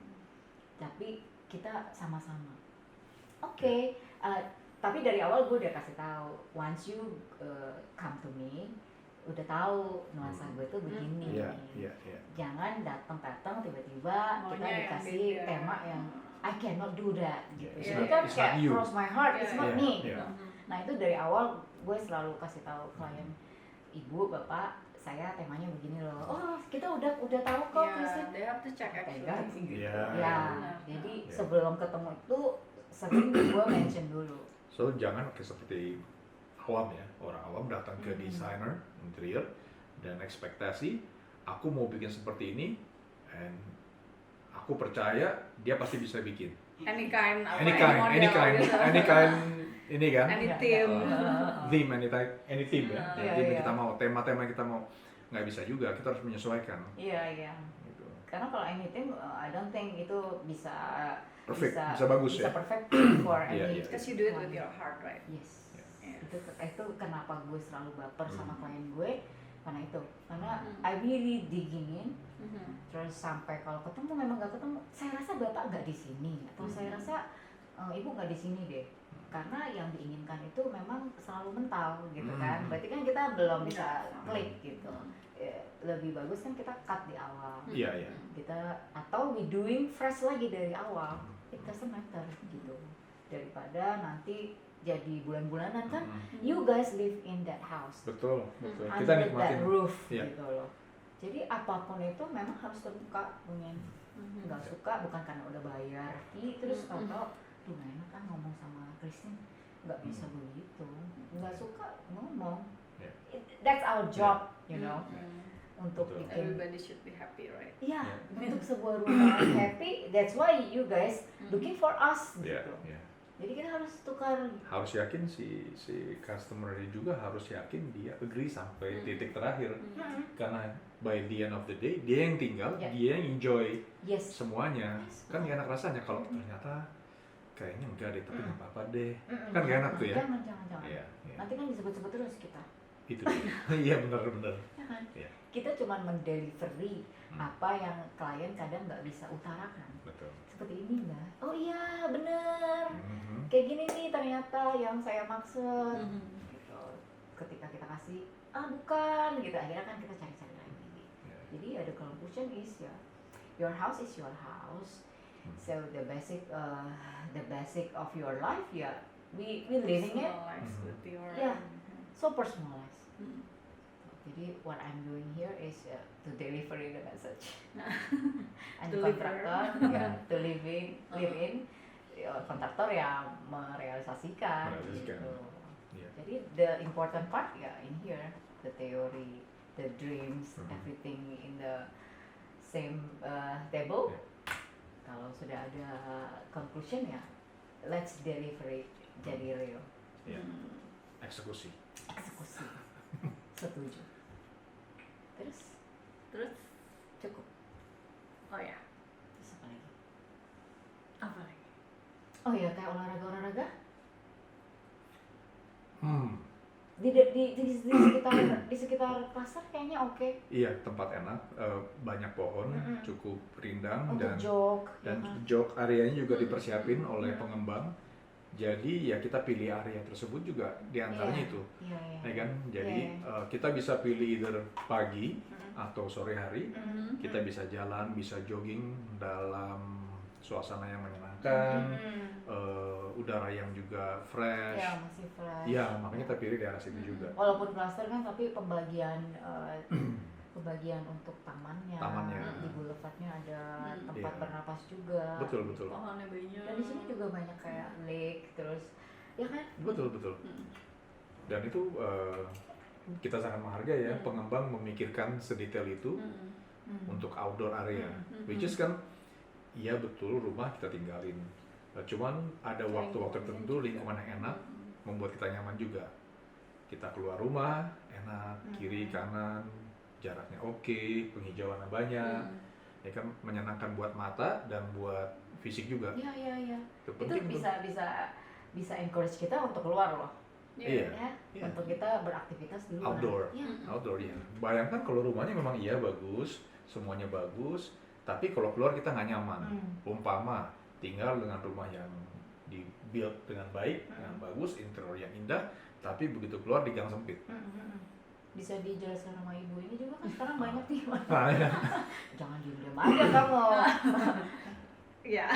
[SPEAKER 2] Tapi kita sama-sama. Oke. Tapi dari awal gue udah kasih tahu, once you come to me, udah tahu nuansa gue tuh begini. Jangan datang tiba-tiba kita dikasih tema yang I cannot do that gitu. Jadi kan kayak cross my heart, it's not me gitu. Nah itu dari awal gue selalu kasih tahu klien, ibu, bapak, saya temanya begini loh. Oh kita udah tahu kok, Christine.
[SPEAKER 1] They have to check actually.
[SPEAKER 2] Jadi sebelum ketemu itu sering gue mention dulu.
[SPEAKER 3] So jangan seperti awam ya, orang awam datang ke desainer interior dan ekspektasi aku mau bikin seperti ini, and aku percaya dia pasti bisa bikin.
[SPEAKER 1] Any kind,
[SPEAKER 3] ini kan,
[SPEAKER 1] any theme,
[SPEAKER 3] any theme ya. Theme kita mau, tema-tema kita mau, nggak bisa juga, kita harus menyesuaikan.
[SPEAKER 2] Iya. Gitu. Karena kalau anything, I don't think itu bisa
[SPEAKER 3] perfect, bisa bagus
[SPEAKER 2] bisa
[SPEAKER 3] ya.
[SPEAKER 2] Perfect for any.
[SPEAKER 1] Because you do it with your heart, right?
[SPEAKER 2] Yes. Itu kenapa gue selalu baper sama klien gue, karena itu, karena I really digging in. Terus sampai kalau ketemu memang nggak ketemu, saya rasa bapak nggak di sini, atau saya rasa ibu nggak di sini deh, karena yang diinginkan itu memang selalu mental gitu kan. Berarti kan kita belum bisa klik gitu. Lebih bagus kan kita cut di awal. Kita atau we doing fresh lagi dari awal. It doesn't matter gitu. Daripada nanti jadi bulan-bulanan kan, you guys live in that house.
[SPEAKER 3] Betul. Kita
[SPEAKER 2] Under
[SPEAKER 3] nikmatin.
[SPEAKER 2] that roof gitu loh. Jadi apapun itu memang harus terbuka, pengen nggak suka bukan karena udah bayar, terus kalau tuh nggak enak kan ngomong sama Christine, nggak bisa begitu, nggak suka ngomong. That's our job, you know. Untuk bikin
[SPEAKER 1] everybody should be happy, right?
[SPEAKER 2] Iya, untuk sebuah rumah happy. That's why you guys looking for us gitu. Jadi kita harus tukar.
[SPEAKER 3] Harus yakin si customer juga harus yakin dia agree sampai titik terakhir. Karena by the end of the day dia yang tinggal, dia yang enjoy semuanya. Kan gak enak rasanya kalau ternyata kayaknya enggak deh, tapi nggak apa-apa deh. Kan gak enak tuh ya.
[SPEAKER 2] Jangan. Nanti kan disebut-sebut terus kita.
[SPEAKER 3] Itu iya benar.
[SPEAKER 2] Ya kan? Kita cuma mendelivery apa yang klien kadang nggak bisa utarakan.
[SPEAKER 3] Betul.
[SPEAKER 2] Seperti ini enggak? Oh iya bener. Kayak gini nih ternyata yang saya maksud. Gitu. Ketika kita kasih, bukan gitu. Akhirnya kan kita cari-cari lagi. Jadi ada conclusion is your house is your house. So the basic of your life we living it. So personalized. Jadi what I'm doing here is to deliver the message. And kontraktor to live in kontraktor yang merealisasikan. Gitu. Jadi the important part in here, the theory, the dreams, everything in the same table. Kalau sudah ada conclusion let's deliver it jadi real.
[SPEAKER 3] Eksekusi.
[SPEAKER 2] Setuju. Terus cukup.
[SPEAKER 1] Oh ya.
[SPEAKER 2] Terus apa lagi? Oh ya, kayak olahraga. Di sekitar pasar kayaknya oke.
[SPEAKER 3] Iya, tempat enak, banyak pohon, cukup rindang
[SPEAKER 2] untuk
[SPEAKER 3] dan jog areanya juga dipersiapin oleh pengembang. Jadi kita pilih area tersebut juga diantaranya itu, ya kan? Jadi kita bisa pilih either pagi atau sore hari. Kita bisa jalan, bisa jogging dalam suasana yang menyenangkan, udara yang juga fresh.
[SPEAKER 2] Ya, masih fresh.
[SPEAKER 3] Ya, makanya kita pilih daerah situ juga.
[SPEAKER 2] Walaupun klaster kan, tapi pembagian untuk tamannya. Di boulevardnya ada tempat bernapas juga.
[SPEAKER 3] Betul.
[SPEAKER 1] Pohonnya banyak.
[SPEAKER 2] Dan di sini juga banyak kayak lake, terus ya kan?
[SPEAKER 3] Betul. Dan itu kita sangat menghargai ya, pengembang memikirkan sedetail itu untuk outdoor area. Which is kan, iya betul rumah kita tinggalin. Cuman ada waktu-waktu tertentu lingkungan yang enak membuat kita nyaman juga. Kita keluar rumah enak, kiri kanan jaraknya oke, penghijauannya banyak. ya kan, menyenangkan buat mata dan buat fisik juga.
[SPEAKER 2] Iya.
[SPEAKER 3] Itu
[SPEAKER 2] Itu
[SPEAKER 3] penting tuh.
[SPEAKER 2] bisa encourage kita untuk keluar loh.
[SPEAKER 3] Iya.
[SPEAKER 2] Ya, untuk kita beraktivitas di luar.
[SPEAKER 3] Outdoor.
[SPEAKER 2] Iya.
[SPEAKER 3] Outdoor ya. Bayangkan kalau rumahnya memang iya bagus, semuanya bagus, tapi kalau keluar kita nggak nyaman. Umpama tinggal dengan rumah yang dibuild dengan baik, dengan bagus, interior yang indah, tapi begitu keluar di gang sempit.
[SPEAKER 2] Bisa dijelaskan sama ibu ini juga kan sekarang banyak nih.
[SPEAKER 3] Nah, ya.
[SPEAKER 2] Jangan diem-diem aja kamu.
[SPEAKER 1] Iya.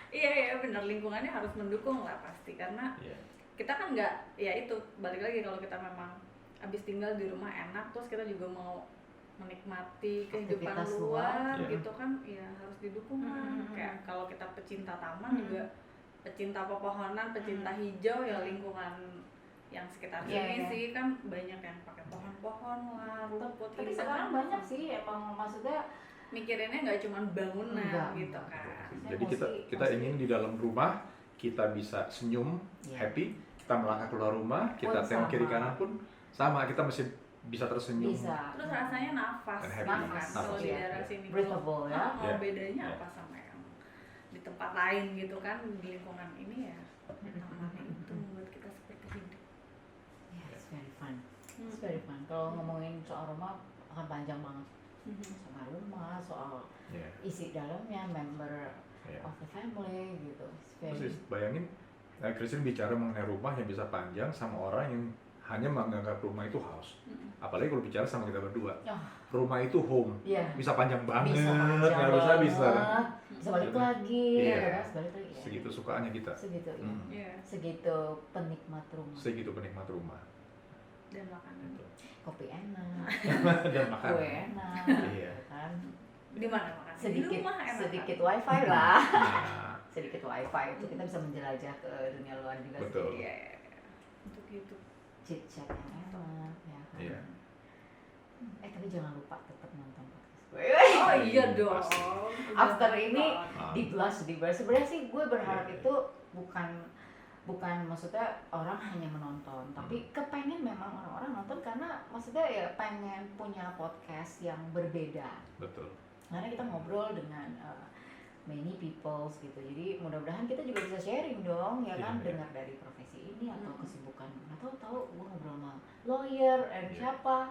[SPEAKER 1] Iya benar, lingkungannya harus mendukung lah pasti, karena kita kan nggak, ya itu balik lagi, kalau kita memang habis tinggal di rumah enak terus kita juga mau menikmati kehidupan luar gitu kan, ya harus didukung lah. Kayak kalau kita pecinta taman juga, pecinta pepohonan, pecinta hijau, ya lingkungan yang sekitar sini sih kan banyak yang pakai pohon-pohon lah, rumput.
[SPEAKER 2] Tapi sekarang banyak sih emang, maksudnya
[SPEAKER 1] mikirinnya nggak cuma bangunan gitu kan.
[SPEAKER 3] Jadi kita ingin di dalam rumah kita bisa senyum, happy, kita melangkah keluar rumah, kita tengok kiri kanan pun sama, kita mesti bisa tersenyum.
[SPEAKER 1] Terus rasanya nafas. Kalau di daerah sini.
[SPEAKER 2] Breathable ya.
[SPEAKER 1] Bedanya apa sama yang di tempat lain gitu kan, di lingkungan ini ya tamannya itu membuat kita seperti hidup.
[SPEAKER 2] It's very fun. Kalau ngomongin soal rumah akan panjang banget. Sama rumah, soal isi dalamnya, member of the family gitu.
[SPEAKER 3] Persis, bayangin, Christine bicara mengenai rumah yang bisa panjang sama orang yang hanya menganggap rumah itu house. Apalagi kalau bicara sama kita berdua, rumah itu home, bisa panjang banget, bisa
[SPEAKER 2] balik lagi,
[SPEAKER 3] segitu sukaannya kita,
[SPEAKER 2] segitu penikmat rumah,
[SPEAKER 1] dan makanan,
[SPEAKER 2] kopi enak,
[SPEAKER 3] dan makanan,
[SPEAKER 2] kue enak, kan?
[SPEAKER 1] Di mana makan?
[SPEAKER 2] Sedikit wifi lah. Sedikit wifi itu kita bisa menjelajah ke dunia luar juga.
[SPEAKER 3] Betul.
[SPEAKER 1] Iya. Untuk itu.
[SPEAKER 2] Chit-chat yang enak, ya kan?
[SPEAKER 3] Iya.
[SPEAKER 2] Tapi jangan lupa tetap nonton podcast gue.
[SPEAKER 1] Oh iya dong.
[SPEAKER 2] After ini di Blush. Sebenarnya sih gue berharap itu bukan maksudnya orang hanya menonton, tapi kepengen memang orang-orang nonton, karena maksudnya ya pengen punya podcast yang berbeda.
[SPEAKER 3] Betul.
[SPEAKER 2] Karena kita ngobrol dengan many people gitu, jadi mudah-mudahan kita juga bisa sharing dong, ya kan, dengar dari profesi ini atau kesibukan. Nggak tahu gue ngobrol sama lawyer siapa,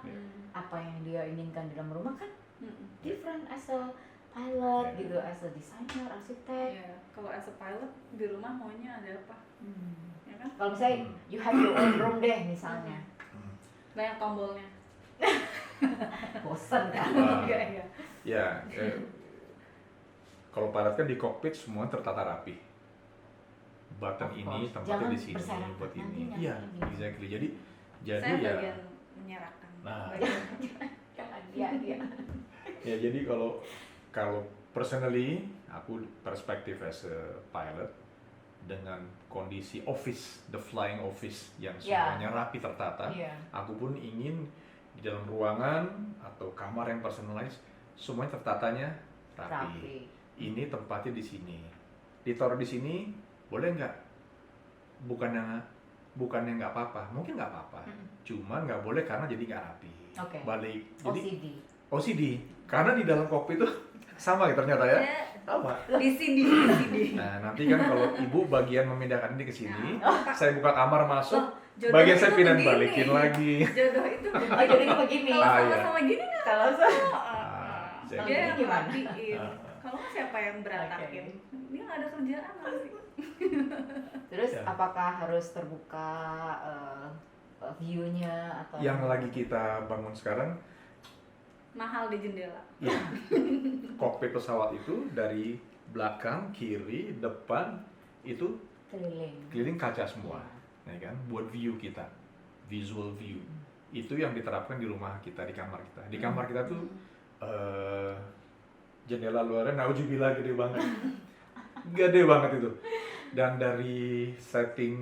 [SPEAKER 2] apa yang dia inginkan di dalam rumah kan different as a pilot gitu, as a designer, arsitek.
[SPEAKER 1] Kalau as a pilot di rumah maunya ada apa? Ya kan?
[SPEAKER 2] Kalau misalnya you have your own room deh misalnya,
[SPEAKER 1] banyak tombolnya.
[SPEAKER 2] bosen kan?
[SPEAKER 3] Ya, kalau pilot kan di kokpit semua tertata rapi. Button ini tempatnya di sini, buat ini. Iya, exactly. Jadi
[SPEAKER 1] saya
[SPEAKER 3] ya.
[SPEAKER 1] Bagian menyerahkan.
[SPEAKER 3] Nah,
[SPEAKER 2] Jangan dia.
[SPEAKER 3] Ya jadi kalau personally aku perspektif as a pilot dengan kondisi office, the flying office yang semuanya rapi tertata, aku pun ingin di dalam ruangan atau kamar yang personalized semuanya tertatanya rapi. Ini tempatnya di sini, ditaruh di sini boleh nggak? Bukannya nggak apa-apa, mungkin nggak apa-apa, cuman nggak boleh karena jadi nggak rapi. Balik jadi OCD, karena di dalam kokpit itu sama ternyata ya, sama.
[SPEAKER 1] DCD.
[SPEAKER 3] Nah nanti kan kalau ibu bagian memindahkan ini ke sini, saya buka kamar masuk,
[SPEAKER 1] Jodoh
[SPEAKER 3] bagian saya pindah
[SPEAKER 1] begini.
[SPEAKER 3] balikin lagi.
[SPEAKER 1] Jodoh itu
[SPEAKER 2] Jadi begini.
[SPEAKER 1] kalau sama-sama gini nggak?
[SPEAKER 2] Kalau
[SPEAKER 1] Dia yang
[SPEAKER 2] gimana?
[SPEAKER 1] rapiin. Kalau siapa yang berantakin? Dia nggak ada kerjaan nanti.
[SPEAKER 2] Terus apakah harus terbuka view-nya atau
[SPEAKER 3] Yang lagi kita bangun sekarang
[SPEAKER 1] mahal di jendela.
[SPEAKER 3] ya, kokpit pesawat itu dari belakang, kiri, depan itu keliling kaca semua, ya kan, buat view kita, visual view. Itu yang diterapkan di rumah kita, di kamar kita. Di kamar kita tuh jendela luarnya nauzubillah gede banget itu. Dan dari setting,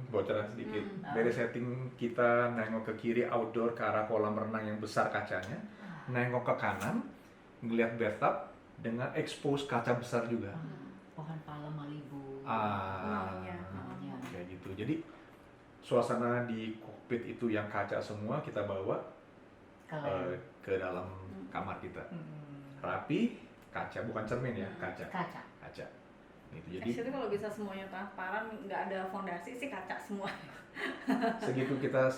[SPEAKER 3] bocoran sedikit, dari setting kita nengok ke kiri outdoor ke arah kolam renang yang besar kacanya, nengok ke kanan, ngelihat bathtub dengan expose kaca besar juga.
[SPEAKER 2] Pohon palem Malibu.
[SPEAKER 3] Kayak gitu. Jadi suasana di kokpit itu yang kaca semua kita bawa ke dalam kamar kita. rapi, kaca, bukan cermin ya, kaca. Gitu. Jadi
[SPEAKER 1] actually kalau bisa semuanya transparan, nggak ada fondasi sih, kaca semua.
[SPEAKER 3] segitu kita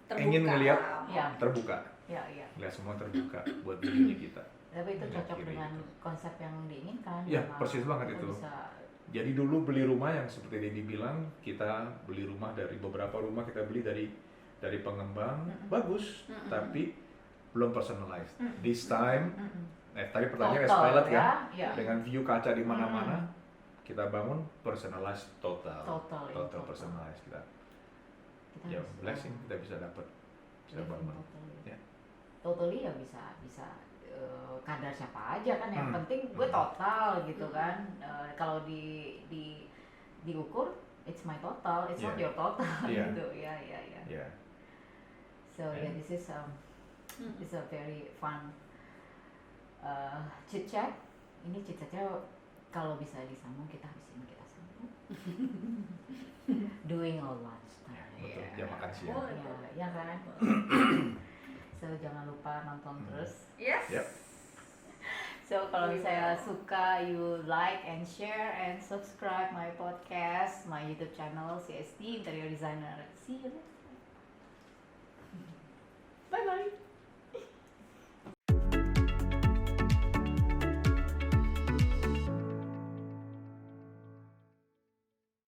[SPEAKER 1] Terbuka.
[SPEAKER 3] ingin melihat
[SPEAKER 2] Ya.
[SPEAKER 3] terbuka,
[SPEAKER 2] Ya.
[SPEAKER 3] lihat semua terbuka buat dunia kita.
[SPEAKER 2] Tapi itu
[SPEAKER 3] Lihat
[SPEAKER 2] cocok
[SPEAKER 3] kiri
[SPEAKER 2] dengan
[SPEAKER 3] itu.
[SPEAKER 2] konsep yang diinginkan.
[SPEAKER 3] Iya,
[SPEAKER 2] Memang
[SPEAKER 3] persis banget
[SPEAKER 2] kita
[SPEAKER 3] itu.
[SPEAKER 2] bisa-
[SPEAKER 3] Jadi dulu beli rumah yang seperti Dedi bilang, kita beli rumah dari beberapa rumah kita beli dari pengembang, bagus, tapi belum personalized. This time, tadi pertanyaannya
[SPEAKER 2] Total,
[SPEAKER 3] pilot kan,
[SPEAKER 2] ya.
[SPEAKER 3] dengan view kaca di mana-mana, kita bangun personalized total personalized kita. Ya, blessing kita bisa dapat, bisa bangun. Ya.
[SPEAKER 2] Totally ya bisa kadar siapa aja kan, yang penting gue total gitu kan. Kalau diukur, it's my total, it's not
[SPEAKER 3] Yeah.
[SPEAKER 2] your total
[SPEAKER 3] Yeah.
[SPEAKER 2] gitu ya.
[SPEAKER 3] Yeah.
[SPEAKER 2] So yeah, this is a very fun chit chat. Ini chit chatnya kalau bisa disambung, kita sambung. Doing our lunch time.
[SPEAKER 3] Betul, jam makan siang.
[SPEAKER 2] Ya kan. So jangan lupa nonton terus.
[SPEAKER 1] Yes.
[SPEAKER 3] Yep.
[SPEAKER 2] So kalau misalnya suka, you like and share and subscribe my podcast, my YouTube channel CSD Interior Designer. See you later. Bye bye.